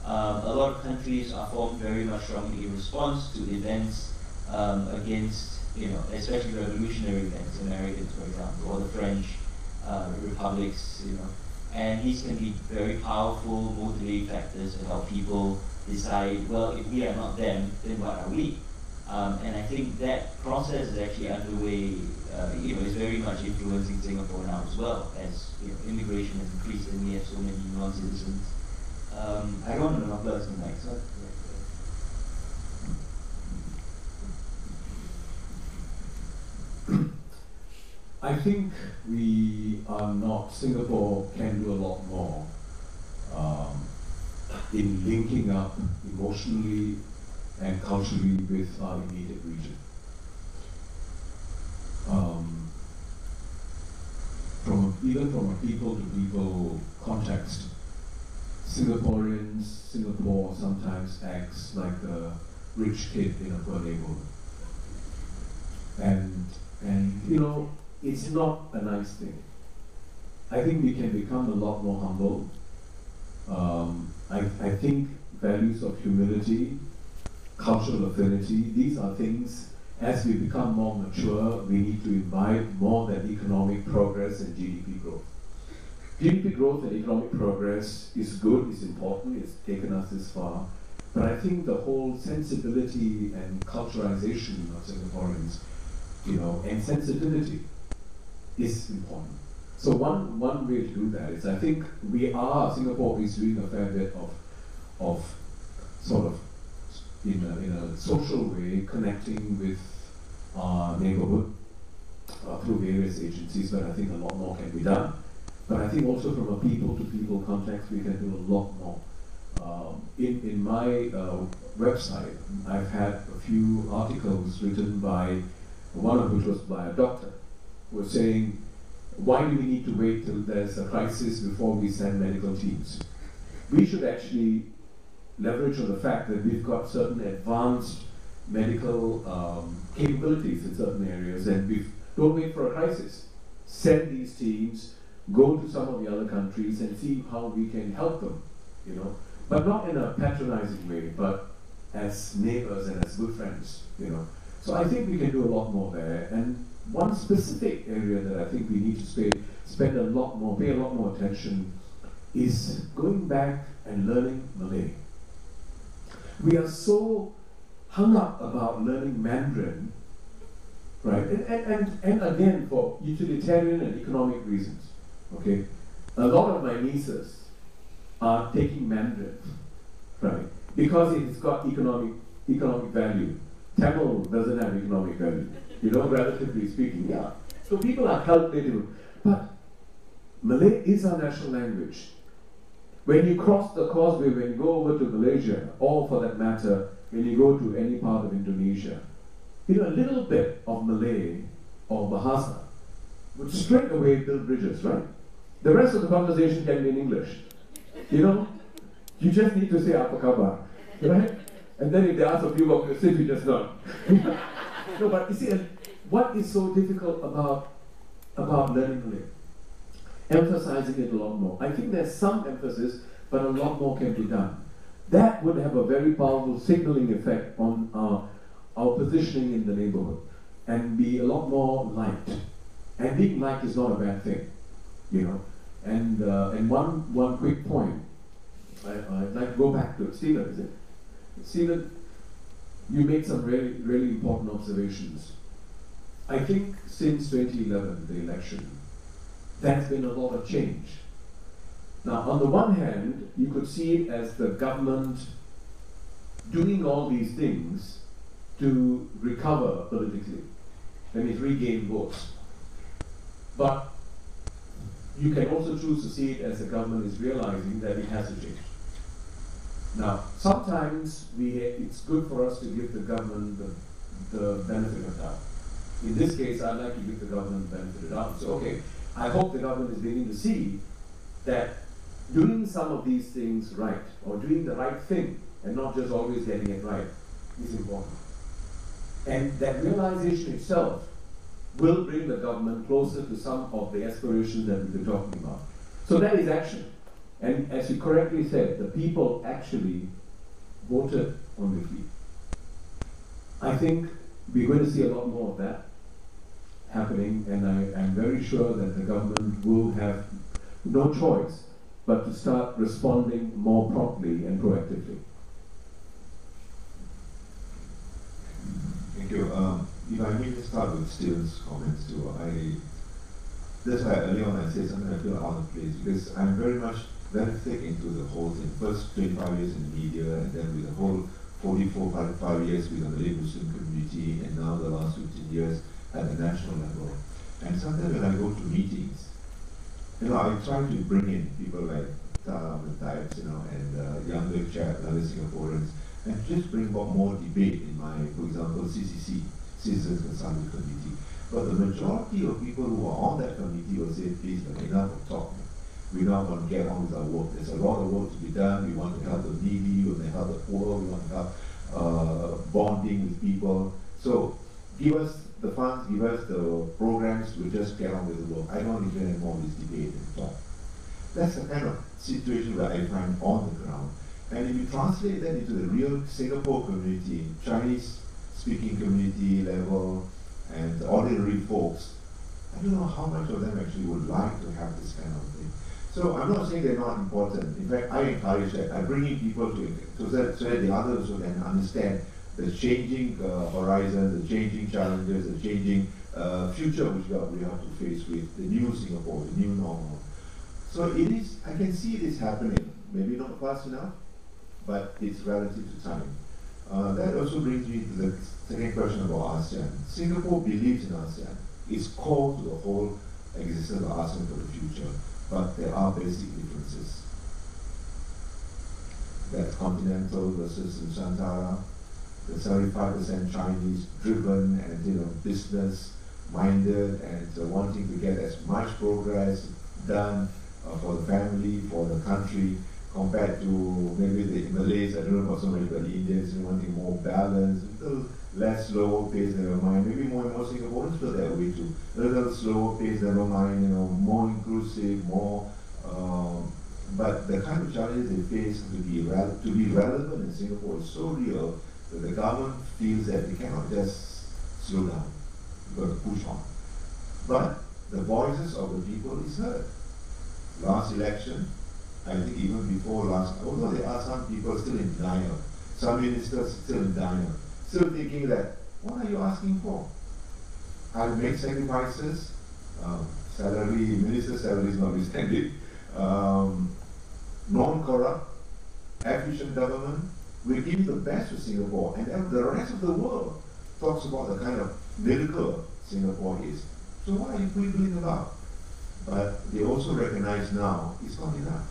A lot of countries are formed very much strongly in response to events against, especially revolutionary events, Americans, for example, or the French republics, and these can be very powerful motivating factors to help people decide, well, if we are not them, then what are we? And I think that process is actually underway, is very much influencing Singapore now as well, as immigration has increased and we have so many non-citizens. I don't want to monopolize the mic, so. I think Singapore can do a lot more in linking up emotionally and culturally with our immediate region. Even from a people-to-people context, Singapore sometimes acts like a rich kid in a poor neighborhood. And it's not a nice thing. I think we can become a lot more humble. I think values of humility, cultural affinity, these are things, as we become more mature, we need to imbibe more than economic progress and GDP growth. GDP growth and economic progress is good, is important, it's taken us this far, but I think the whole sensibility and culturalization of Singaporeans and sensitivity is important. So one way to do that is, I think Singapore is doing a fair bit of sort of in a social way connecting with our neighborhood through various agencies, but I think a lot more can be done. But I think also from a people-to-people context, we can do a lot more. In my website, I've had a few articles written by, one of which was by a doctor, who was saying, why do we need to wait till there's a crisis before we send medical teams? We should actually leverage on the fact that we've got certain advanced medical capabilities in certain areas, and we don't wait for a crisis. Send these teams, go to some of the other countries and see how we can help them, but not in a patronizing way, but as neighbors and as good friends, So I think we can do a lot more there. And one specific area that I think we need to pay a lot more attention is going back and learning Malay. We are so hung up about learning Mandarin, right? And again, for utilitarian and economic reasons, okay? A lot of my nieces are taking Mandarin, right? Because it's got economic value. Tamil doesn't have economic value, relatively speaking, yeah. So people are calculating, but Malay is our national language. When you cross the causeway, when you go over to Malaysia, or for that matter, when you go to any part of Indonesia, a little bit of Malay or Bahasa would straight away build bridges, right? The rest of the conversation can be in English. You just need to say apa khabar, right? And then if they ask a few more questions, you just nod. No, but you see, what is so difficult about learning Malay? Emphasizing it a lot more. I think there's some emphasis, but a lot more can be done. That would have a very powerful signaling effect on our positioning in the neighborhood and be a lot more liked. And being liked is not a bad thing, And one quick point, I'd like to go back to Stephen, is it? Stephen, you made some really, really important observations. I think since 2011, the election, there's been a lot of change. Now, on the one hand, you could see it as the government doing all these things to recover politically, that is, regain votes. But you can also choose to see it as the government is realizing that it has to change. Now, sometimes it's good for us to give the government the benefit of doubt. In this case, I'd like to give the government the benefit of doubt. So, okay, I hope the government is beginning to see that doing some of these things right, or doing the right thing, and not just always getting it right, is important. And that realization itself will bring the government closer to some of the aspirations that we've been talking about. So that is action. And as you correctly said, the people actually voted on the feet. I think we're going to see a lot more of that happening, and I am very sure that the government will have no choice but to start responding more promptly and proactively. Thank you. If I may just start with Steven's comments too, that's why earlier on I said something I feel out of place, because I'm very thick into the whole thing. First 25 years in the media, and then with the whole 45 years with the Malay Muslim community, and now the last 15 years at the national level. And sometimes when I go to meetings, I try to bring in people like Tam and Types, and younger other Singaporeans, and just bring about more debate in my, for example, CCC, Citizens Consultative Committee. But the majority of people who are on that committee will say, please, enough of talking. We now want to get on with our work. There's a lot of work to be done. We want to help the needy, we want to help the poor, we want to help bonding with people. So give us the funds, give us the programs, we just get on with the work. I don't want to get more of this debate and talk. That's the kind of situation that I find on the ground. And if you translate that into the real Singapore community, Chinese-speaking community level, and the ordinary folks, I don't know how much of them actually would like to have this kind of thing. So I'm not saying they're not important. In fact, I encourage that. I bring in people so that the others will then understand the changing horizons, the changing challenges, the changing future which we have to face with the new Singapore, the new normal. So it is, I can see this happening, maybe not fast enough, but it's relative to time. That also brings me to the second question about ASEAN. Singapore believes in ASEAN. It's core to the whole existence of ASEAN for the future, but there are basic differences. That continental versus Nusantara, the 75% Chinese driven and business-minded and wanting to get as much progress done for the family, for the country, compared to maybe the Malays, I don't know about so many, but the Indians wanting more balance, a little less slower pace, never mind. Maybe more and more Singaporeans feel that way too. A little slower pace, never mind, more inclusive, more, but the kind of challenges they face to be relevant in Singapore is so real that the government feels that they cannot just slow down. You've got to push on. But the voices of the people is heard. Last election, I think even before last, although there are some people still in denial, some ministers still in denial, still thinking that, what are you asking for? I'll make sacrifices, minister salaries notwithstanding, non-corrupt, efficient government, will give you the best of Singapore, and then the rest of the world talks about the kind of miracle Singapore is. So what are you quibbling about? But they also recognize now it's not enough.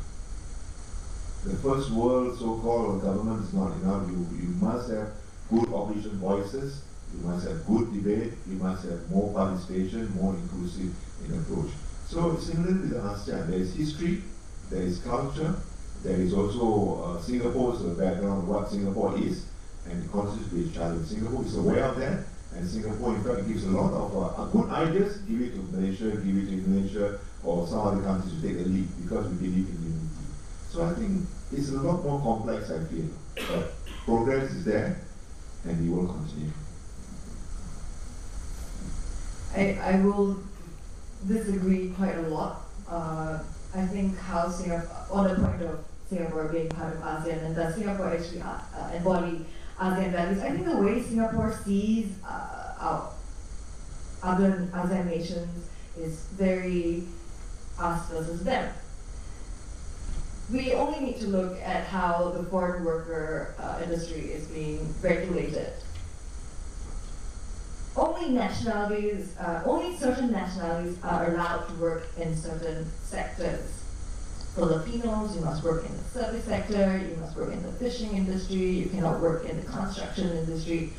The first world so-called government is not enough. You must have good opposition voices, you must have good debate, you must have more participation, more inclusive in approach. So similarly with ASEAN, there is history, there is culture, there is also Singapore's background of what Singapore is, and it continues to be a challenge. Singapore is aware of that, and Singapore in fact gives a lot of good ideas, give it to Malaysia, give it to Indonesia, or some other countries to take the lead because we believe in unity. So I think it's a lot more complex, I feel, but progress is there, and we will continue. I will disagree quite a lot. I think how Singapore, on the point of Singapore being part of ASEAN, and does Singapore actually embody ASEAN values, I think the way Singapore sees other ASEAN nations is very us versus them. We only need to look at how the foreign worker industry is being regulated. Only certain nationalities are allowed to work in certain sectors. Filipinos, you must work in the service sector, you must work in the fishing industry, you cannot work in the construction industry.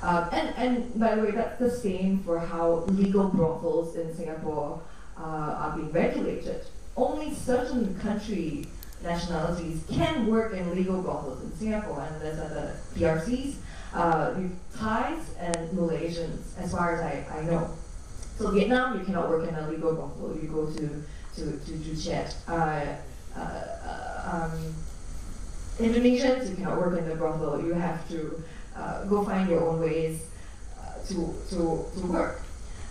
And by the way, that's the same for how legal brothels in Singapore are being regulated. Only certain country nationalities can work in legal brothels in Singapore, and there's other PRCs, Thais and Malaysians, as far as I know. So Vietnam, you cannot work in a legal brothel. You go to Juchet. Indonesians, you cannot work in the brothel. You have to go find your own ways to work.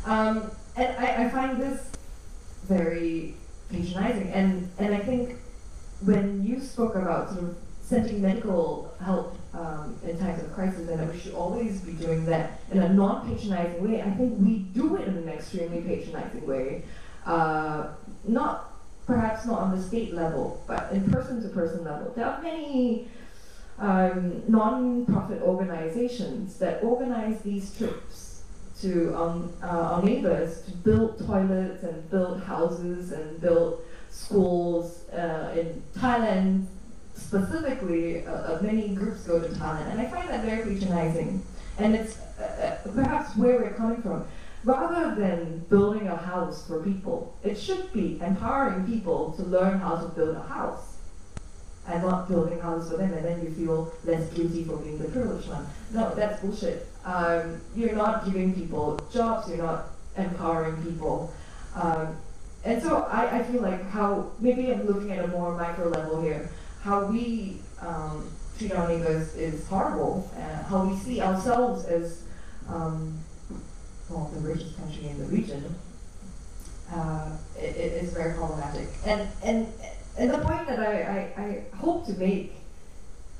And I find this very patronizing. And I think when you spoke about sort of sending medical help in times of crisis, and we should always be doing that in a non-patronizing way, I think we do it in an extremely patronizing way. Perhaps not on the state level, but in person-to-person level. There are many non-profit organizations that organize these trips to our neighbors to build toilets and build houses and build schools in Thailand. Specifically, many groups go to Thailand, and I find that very patronizing. And it's perhaps where we're coming from. Rather than building a house for people, it should be empowering people to learn how to build a house, and not building houses for them, and then you feel less guilty for being the privileged one. No, that's bullshit. You're not giving people jobs, you're not empowering people. And so I feel like how, maybe I'm looking at a more micro level here, how we treat our neighbors is horrible, how we see ourselves as the richest country in the region, it's very problematic. And the point that I hope to make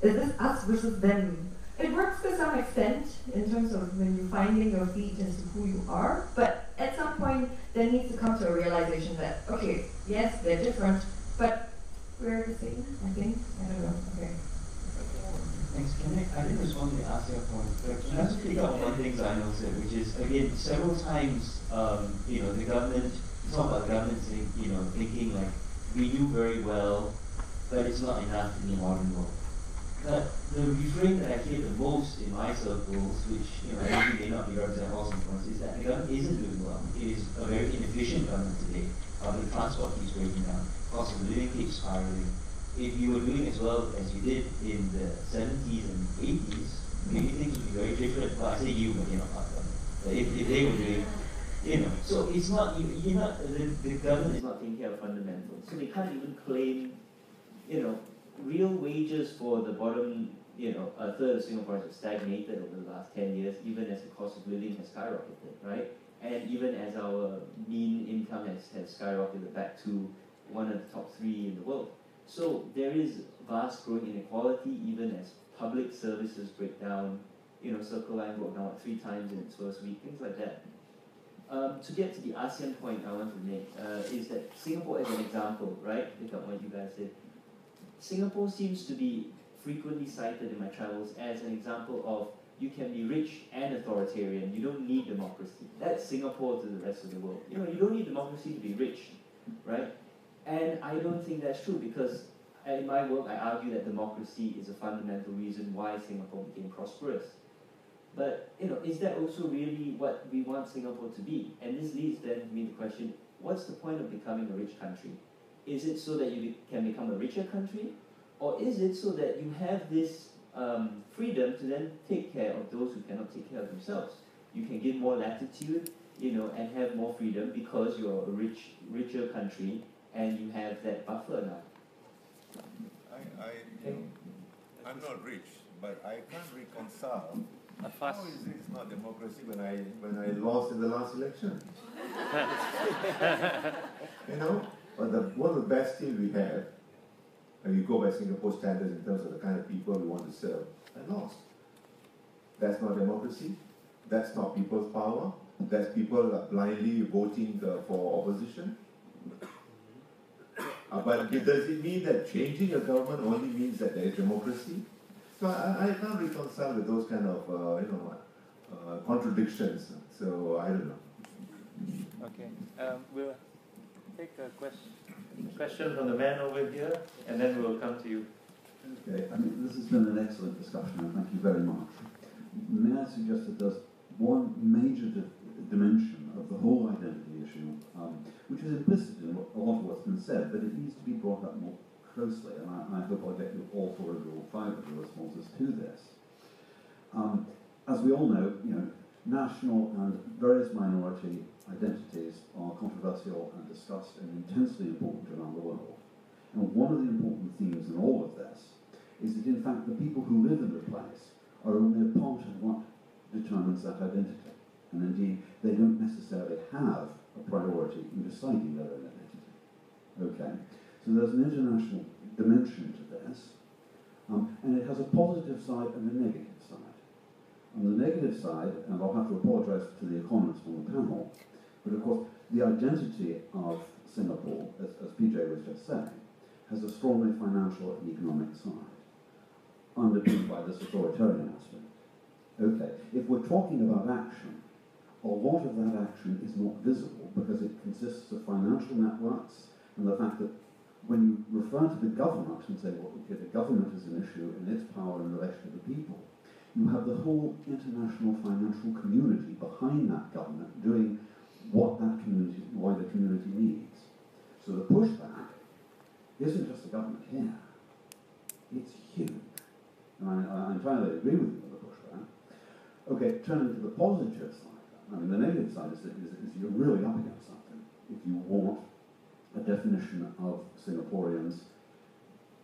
is this us versus them it works to some extent in terms of when you're finding your feet as to who you are, but at some point there needs to come to a realization that, okay, yes, they're different, but we're the same, I think. I don't know. Okay. Thanks. I didn't respond to ask your point, but can I just pick up on one thing Zainal said, which is, again, several times, the government, it's not about government saying, thinking like, we do very well, but it's not enough in the modern world. But the refrain that I hear the most in my circles, which I think may not be represented all Singaporeans, is that the government isn't doing well. It is a very inefficient government today. Public transport keeps breaking down, cost of living keeps spiraling. If you were doing as well as you did in the 70s and 80s, maybe things would be very different. Well, I say you, but not government. But if they were doing, so it's not, the government is not taking care of fundamentals. So they can't even claim, real wages for the bottom, a third of Singaporeans have stagnated over the last 10 years, even as the cost of living has skyrocketed, right? And even as our mean income has skyrocketed back to one of the top 3 in the world. So there is vast growing inequality, even as public services break down. Circle Line broke down 3 times in its first week, things like that. To get to the ASEAN point I want to make, is that Singapore as an example, right? Pick up what you guys said. Singapore seems to be frequently cited in my travels as an example of you can be rich and authoritarian, you don't need democracy. That's Singapore to the rest of the world. You don't need democracy to be rich, right? And I don't think that's true, because in my work I argue that democracy is a fundamental reason why Singapore became prosperous. But is that also really what we want Singapore to be? And this leads then to me the question, what's the point of becoming a rich country? Is it so that you can become a richer country? Or is it so that you have this freedom to then take care of those who cannot take care of themselves? You can give more latitude, and have more freedom because you're a richer country and you have that buffer now. I'm not rich, but I can't reconcile. How is it not democracy when I lost in the last election? But one of the best things we have, and you go by Singapore standards in terms of the kind of people we want to serve, I lost. That's not democracy. That's not people's power. That's people blindly voting for opposition. But does it mean that changing a government only means that there is democracy? So I can't reconcile with those kind of contradictions. So I don't know. Okay, we'll take a question from the man over here, and then we'll come to you. Okay, this has been an excellent discussion, and thank you very much. May I suggest that there's one major dimension of the whole identity issue, which is implicit in a lot of what's been said, but it needs to be brought up more closely, and I hope I'll get you all 4 of you, or 5 of your responses to this. As we all know, national and various minority identities are controversial and discussed and intensely important around the world. And one of the important themes in all of this is that, in fact, the people who live in the place are only a part of what determines that identity. And indeed, they don't necessarily have a priority in deciding their own identity. Okay? So there's an international dimension to this, and it has a positive side and a negative side. On the negative side, and I'll have to apologise to the economists on the panel, but of course, the identity of Singapore, as PJ was just saying, has a strongly financial and economic side, underpinned by this authoritarian aspect. Okay, if we're talking about action, a lot of that action is not visible because it consists of financial networks and the fact that when you refer to the government and say, well, okay, the government is an issue in its power in relation to the people, you have the whole international financial community behind that government doing what that community, wider community needs. So the pushback isn't just the government here, it's huge. And I entirely agree with you on the pushback. Okay, turning to the positive side, the negative side is you're really up against something if you want a definition of Singaporeans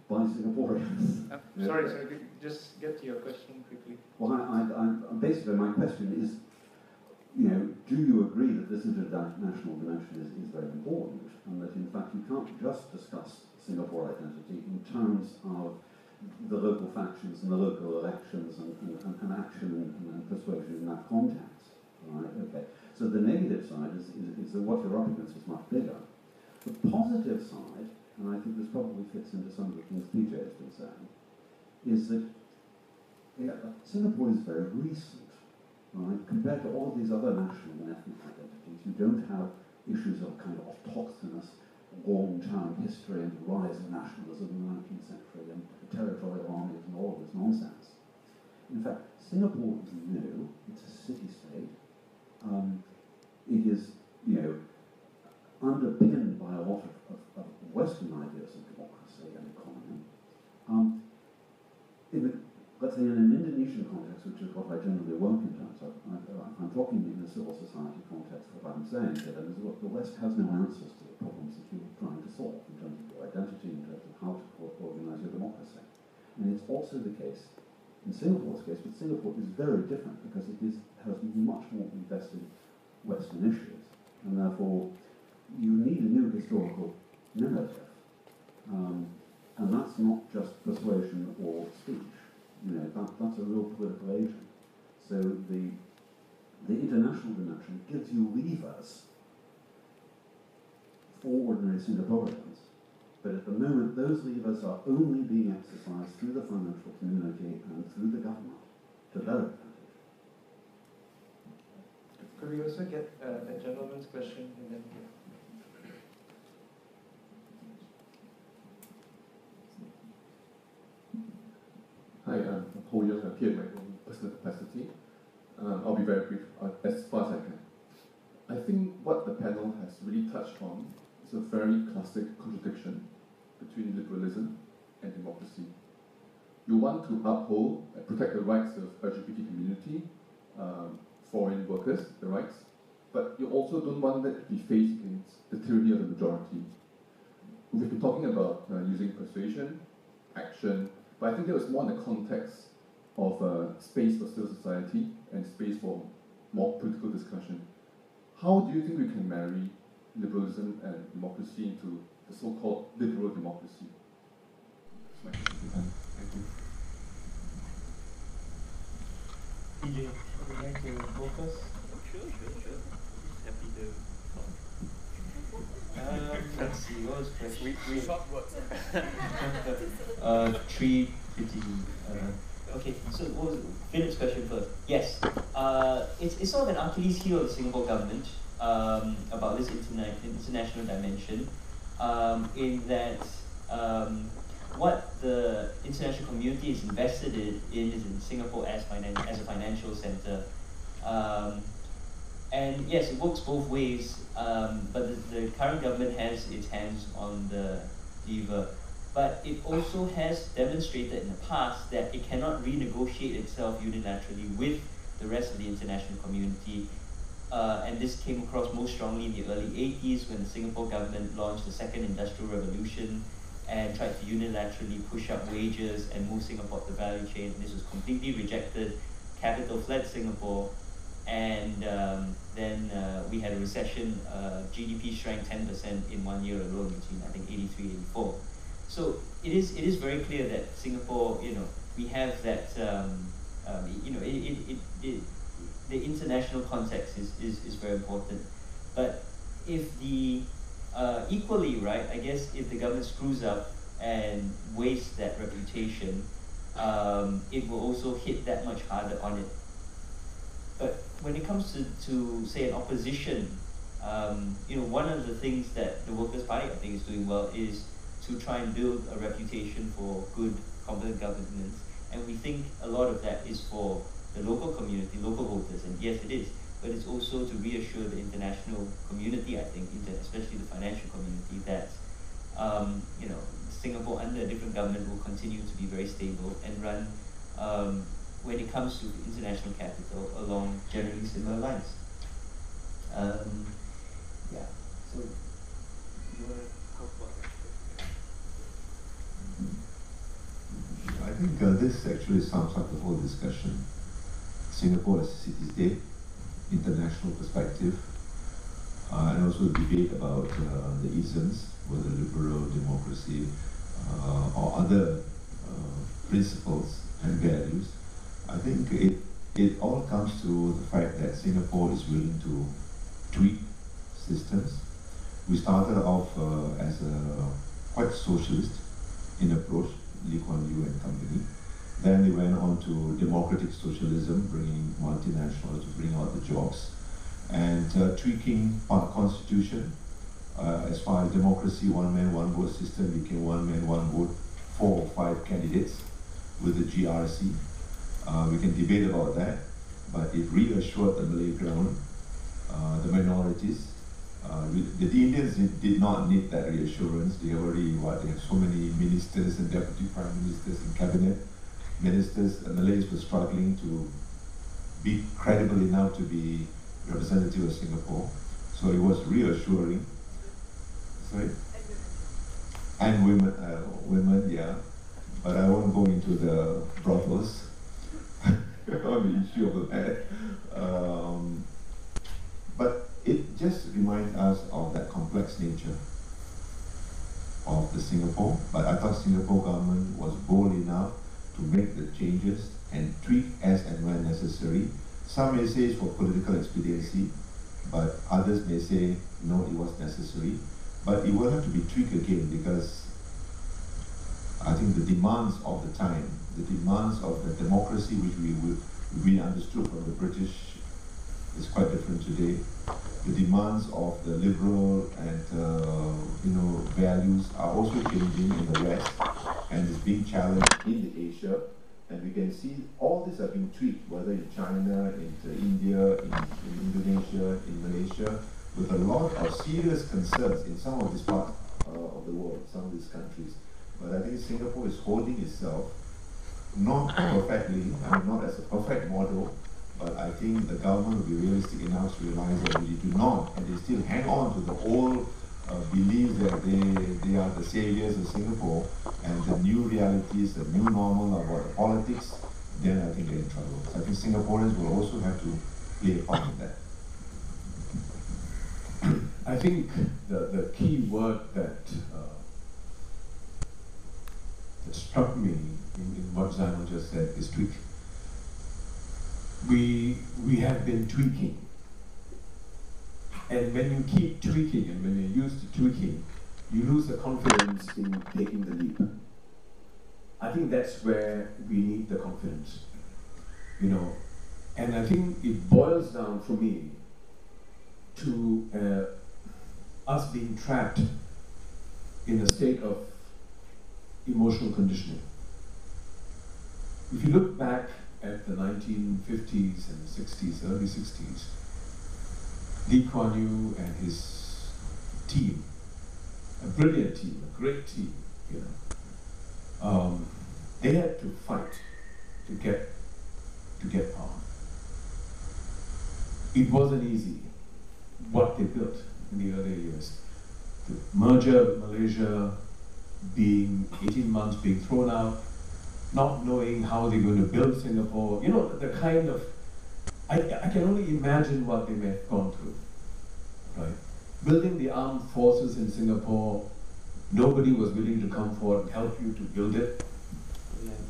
by Singaporeans. Sorry, just get to your question quickly. Well, basically my question is, do you agree that this international dimension is very important, and that in fact you can't just discuss Singapore identity in terms of the local factions and the local elections and action and persuasion in that context. Right? Okay. So the negative side is that what you're up against is much bigger. The positive side, and I think this probably fits into some of the things PJ has been saying, is that Singapore is very recent, right? Compared to all of these other national and ethnic identities, you don't have issues of kind of autochthonous, long-term history and the rise of nationalism in the 19th century and territorial armies and all of this nonsense. In fact, Singapore is new. It's a city-state. It is, underpinned by a lot of Western ideas of democracy and economy. Let's say in an Indonesian context, which is what I generally work in terms of, I'm talking in a civil society context, what I'm saying to them is, look, the West has no answers to the problems that you're trying to solve in terms of your identity, in terms of how to organize your democracy. And it's also the case in Singapore's case, but Singapore is very different because it has much more invested Western issues, and therefore you need a new historical narrative. And that's not just persuasion or speech. That's a real political agent. So the international dimension gives you levers for ordinary Singaporeans, but at the moment those levers are only being exercised through the financial community and through the government to their advantage. Could we also get a gentleman's question and then Hi, I'm Paul Young. I'm here in my own personal capacity. I'll be very brief, as far as I can. I think what the panel has really touched on is a very classic contradiction between liberalism and democracy. You want to uphold and protect the rights of LGBT community, foreign workers, the rights, but you also don't want that to be faced against the tyranny of the majority. We've been talking about using persuasion, action, but I think that was more in the context of space for civil society and space for more political discussion. How do you think we can marry liberalism and democracy into the so-called liberal democracy? That's my question. Thank you. PJ, would you like to focus? Sure. Happy to let's see, what was the question? we short words. 350. Okay, so what was Philip's question first? Yes, it's sort of an Achilles heel of the Singapore government about this international dimension, in that what the international community is invested in is in Singapore as a financial center. And yes, it works both ways, but the current government has its hands on the lever. But it also has demonstrated in the past that it cannot renegotiate itself unilaterally with the rest of the international community. And this came across most strongly in the early 80s when the Singapore government launched the second industrial revolution and tried to unilaterally push up wages and move Singapore up the value chain. This was completely rejected. Capital fled Singapore. And then we had a recession. GDP shrank 10% in 1 year alone between, I think, 83, 84. So it is very clear that Singapore, we have that, the international context is very important. But if the, equally, right, I guess if the government screws up and wastes that reputation, it will also hit that much harder on it. But when it comes to say, an opposition, one of the things that the Workers' Party, I think, is doing well is to try and build a reputation for good, competent governance. And we think a lot of that is for the local community, local voters, and yes, it is. But it's also to reassure the international community, I think, especially the financial community, that Singapore under a different government will continue to be very stable and run, when it comes to international capital, along generally similar lines. Yeah. So you want to talk about that? I think this actually sums up the whole discussion. Singapore as a city-state, international perspective, and also debate about the isms, whether liberal democracy or other principles and values, I think it all comes to the fact that Singapore is willing to tweak systems. We started off as a quite socialist in approach, Lee Kuan Yew and company. Then they went on to democratic socialism, bringing multinationals to bring out the jobs, and tweaking our constitution. As far as democracy, one man, one vote system became one man, one vote, 4 or 5 candidates with the GRC. We can debate about that, but it reassured the Malay ground, the minorities. The Indians did not need that reassurance. They already, they have so many ministers and deputy prime ministers and cabinet ministers. The Malays were struggling to be credible enough to be representative of Singapore. So it was reassuring. Sorry? And women, yeah. But I won't go into the brothels on the issue of that. But it just reminds us of that complex nature of the Singapore. But I thought Singapore government was bold enough to make the changes and tweak as and when necessary. Some may say it's for political expediency, but others may say no, it was necessary. But it will have to be tweaked again, because I think the demands of the time, the demands of the democracy which we understood from the British is quite different today. The demands of the liberal and values are also changing in the West, and is being challenged in Asia. And we can see all these are being tweaked, whether in China, in India, in Indonesia, in Malaysia, with a lot of serious concerns in some of these parts of the world, some of these countries. But I think Singapore is holding itself not perfectly, not as a perfect model, but I think the government will be realistic enough to realize that they do not, and they still hang on to the old belief that they are the saviors of Singapore, and the new realities, the new normal about the politics, then I think they're in trouble. So I think Singaporeans will also have to play a part in that. I think the key word that struck me in what Zainul just said is tweak. We have been tweaking. And when you keep tweaking and when you're used to tweaking, you lose the confidence in taking the leap. I think that's where we need the confidence, And I think it boils down for me to us being trapped in a state of emotional conditioning. If you look back at the 1950s and the 60s, early 60s, Lee Kuan Yew and his team, a brilliant team, a great team, they had to fight to get power. It wasn't easy what they built in the early years. The merger with Malaysia, being 18 months being thrown out, not knowing how they're going to build Singapore, the kind of, I can only imagine what they may have gone through, right? Building the armed forces in Singapore, nobody was willing to come forward and help you to build it.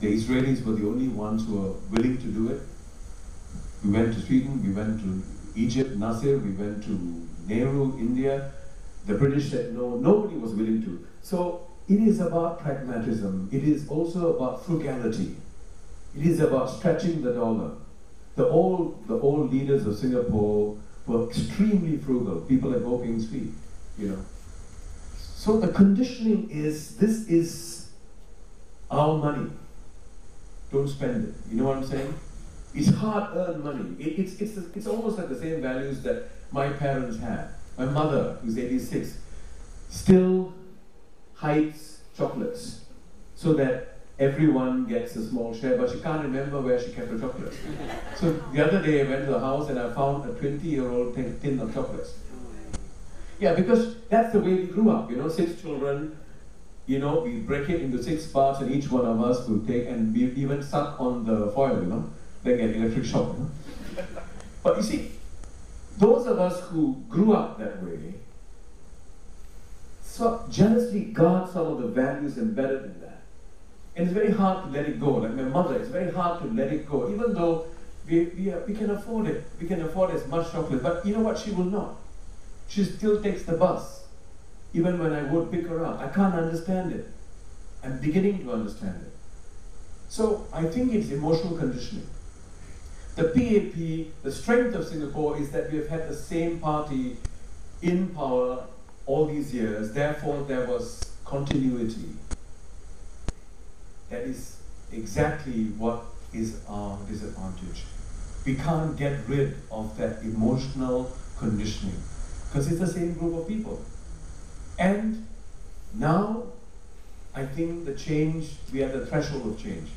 The Israelis were the only ones who were willing to do it. We went to Sweden, we went to Egypt, Nasser, we went to Nehru, India. The British said no, nobody was willing to. So it is about pragmatism. It is also about frugality. It is about stretching the dollar. The old leaders of Singapore were extremely frugal. People like Ho Ping Swee, So the conditioning is, this is our money. Don't spend it. You know what I'm saying? It's hard-earned money. It's almost like the same values that my parents had. My mother, who's 86, still hides chocolates so that everyone gets a small share, but she can't remember where she kept her chocolates. So the other day I went to the house and I found a 20-year-old tin of chocolates. Yeah, because that's the way we grew up, 6 children, we break it into 6 parts and each one of us will take, and we even suck on the foil, like an electric shock. But you see, those of us who grew up that way, so jealously guard some of the values embedded in that. And it's very hard to let it go. Like my mother, it's very hard to let it go, even though we can afford it. We can afford as much chocolate. But you know what? She will not. She still takes the bus, even when I would pick her up. I can't understand it. I'm beginning to understand it. So I think it's emotional conditioning. The PAP, the strength of Singapore is that we have had the same party in power all these years. Therefore, there was continuity. That is exactly what is our disadvantage. We can't get rid of that emotional conditioning because it's the same group of people. And now, I think the change, we are at the threshold of change.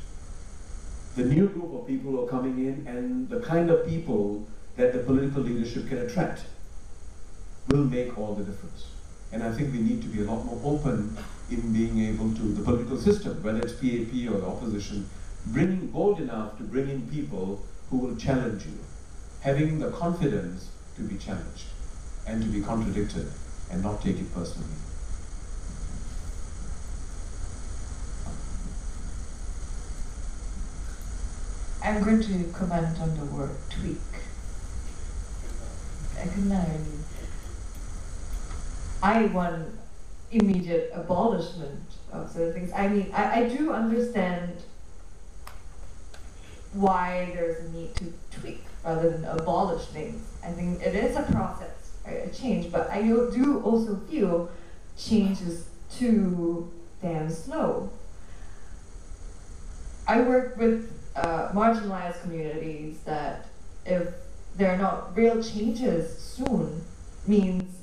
The new group of people who are coming in and the kind of people that the political leadership can attract will make all the difference. And I think we need to be a lot more open in being able to, the political system, whether it's PAP or the opposition, bold enough to bring in people who will challenge you, having the confidence to be challenged and to be contradicted and not take it personally. I'm going to comment on the word tweak. I want immediate abolishment of certain things. I mean, I do understand why there's a need to tweak rather than abolish things. I think it is a process, right, a change, but I do also feel change is too damn slow. I work with marginalized communities that if there are not real changes soon, means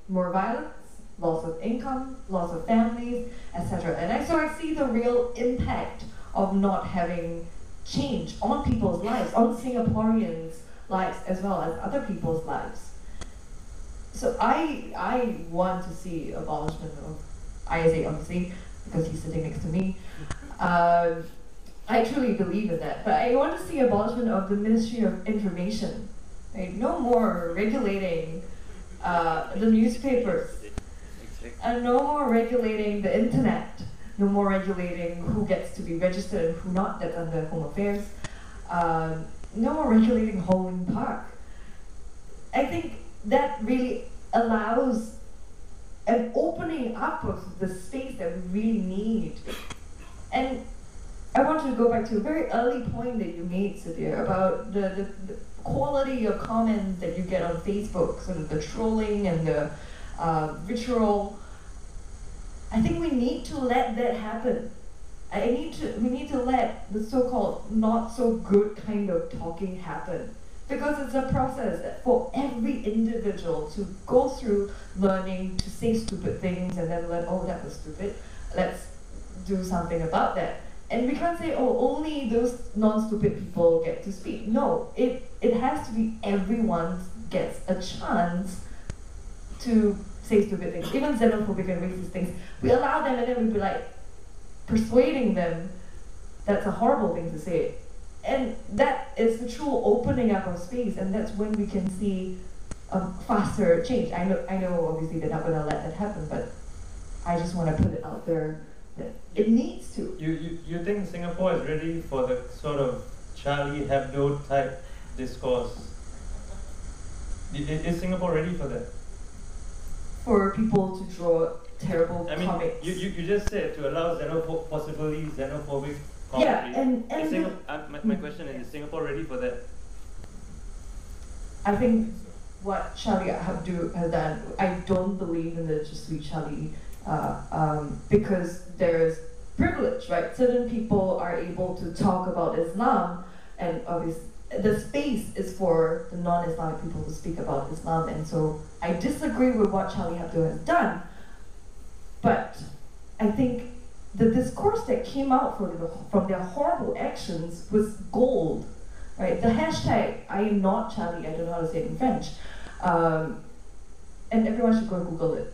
more violence, loss of income, loss of families, etc. And so I see the real impact of not having change on people's lives, on Singaporeans' lives as well as other people's lives. So I want to see abolishment of ISA, obviously, because he's sitting next to me. I truly believe in that, but I want to see abolishment of the Ministry of Information. Right? No more regulating the newspapers, and no more regulating the internet, no more regulating who gets to be registered and who not, that's under Home Affairs, no more regulating Holland Park. I think that really allows an opening up of the space that we really need. And I want to go back to a very early point that you made, Sudhir, about the quality of comments that you get on Facebook, sort of the trolling and the vitriol. I think we need to let that happen. We need to let the so-called not so good kind of talking happen. Because it's a process for every individual to go through learning to say stupid things and then learn, oh, that was stupid. Let's do something about that. And we can't say, oh, only those non-stupid people get to speak. No, it has to be everyone gets a chance to say stupid things, even xenophobic and racist things. We allow them and then we'd be like, persuading them, that's a horrible thing to say. And that is the true opening up of space, and that's when we can see a faster change. I know obviously they're not going to let that happen, but I just want to put it out there that it needs to. You think Singapore is ready for the sort of Charlie Hebdo type discourse? Is Singapore ready for that? For people to draw terrible comics. You just said to allow possibly xenophobic commentary. Yeah, and my question is Singapore ready for that? I think what Charlie Hebdo has done, I don't believe in the just sweet Charlie, because there's privilege, right? Certain people are able to talk about Islam, and obviously the space is for the non-Islamic people to speak about Islam, and so I disagree with what Charlie Hebdo has done, but I think the discourse that came out from their horrible actions was gold, right? The hashtag, I am not Charlie, I don't know how to say it in French, and everyone should go and Google it.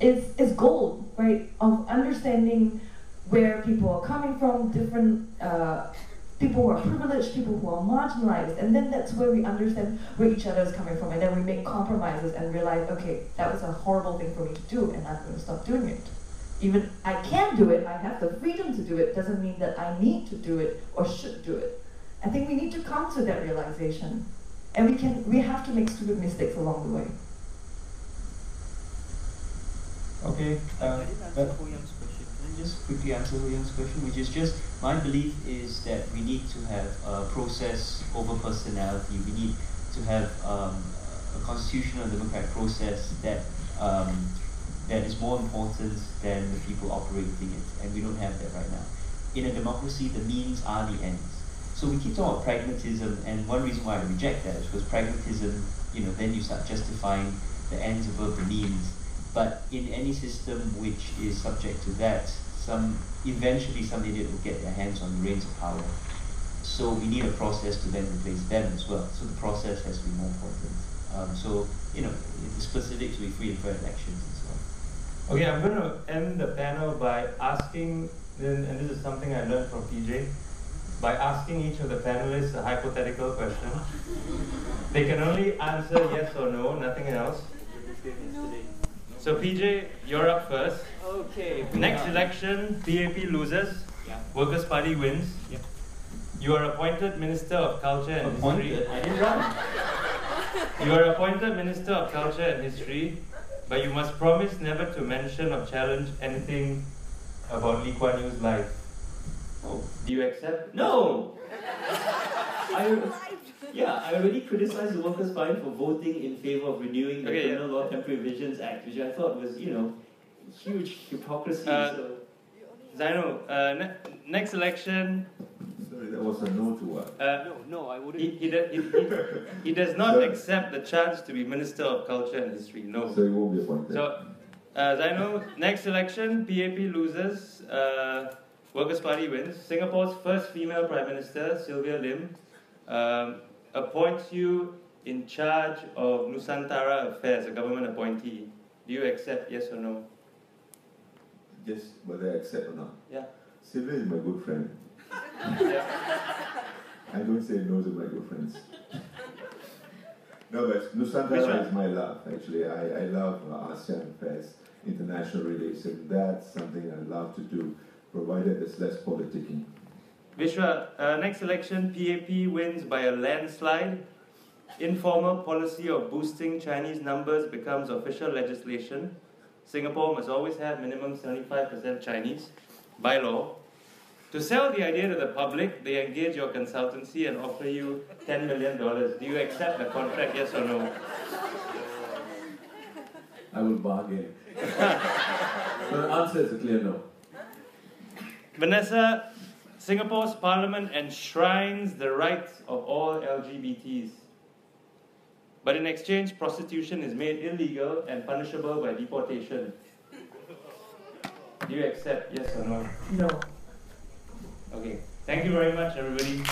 It's gold, right? Of understanding where people are coming from, different people who are privileged, people who are marginalized, and then that's where we understand where each other is coming from, and then we make compromises and realize, okay, that was a horrible thing for me to do, and I'm going to stop doing it. even I can do it, I have the freedom to do it, doesn't mean that I need to do it or should do it. I think we need to come to that realization. And we have to make stupid mistakes along the way. Okay, I didn't answer Ho Young's question. Can I just quickly answer Ho Young's question, which is just, my belief is that we need to have a process over personality. We need to have a constitutional democratic process that that is more important than the people operating it, and we don't have that right now. In a democracy, the means are the ends. So we keep talking about pragmatism, and one reason why I reject that is because pragmatism, then you start justifying the ends above the means. But in any system which is subject to that, eventually some idiot will get their hands on the reins of power. So we need a process to then replace them as well. So the process has to be more important. The specifics will be free and fair elections and so on. Okay, I'm going to end the panel by asking, and this is something I learned from PJ, by asking each of the panelists a hypothetical question. They can only answer yes or no, nothing else. So PJ, you're up first. Okay. Next election, PAP loses. Yeah. Workers' Party wins. Yeah. You are appointed Minister of Culture and History. I didn't run. You are appointed Minister of Culture and History, but you must promise never to mention or challenge anything about Lee Kuan Yew's life. Oh. Do you accept? No! I already criticized the Workers' Party for voting in favor of renewing the Criminal Law Temporary Revisions Act, which I thought was, huge hypocrisy. Zaino, next election. Sorry, that was a no to what? No, I wouldn't. He does not accept the charge to be Minister of Culture and History. No. So he won't be appointed. So, Zaino, next election, PAP loses. Workers' Party wins. Singapore's first female Prime Minister, Sylvia Lim, appoints you in charge of Nusantara Affairs, a government appointee. Do you accept, yes or no? Yes, whether I accept or not. Yeah. Sylvia is my good friend. I don't say no to my good friends. No, but Nusantara is my love, actually. I love ASEAN affairs, international relations. That's something I love to do, provided there's less politicking. Vishwa, next election, PAP wins by a landslide. Informal policy of boosting Chinese numbers becomes official legislation. Singapore must always have minimum 75% Chinese by law. To sell the idea to the public, they engage your consultancy and offer you $10 million. Do you accept the contract, yes or no? I will bargain. So the answer is a clear no. Vanessa, Singapore's parliament enshrines the rights of all LGBTs. But in exchange, prostitution is made illegal and punishable by deportation. Do you accept, yes or no? No. Okay. Thank you very much, everybody.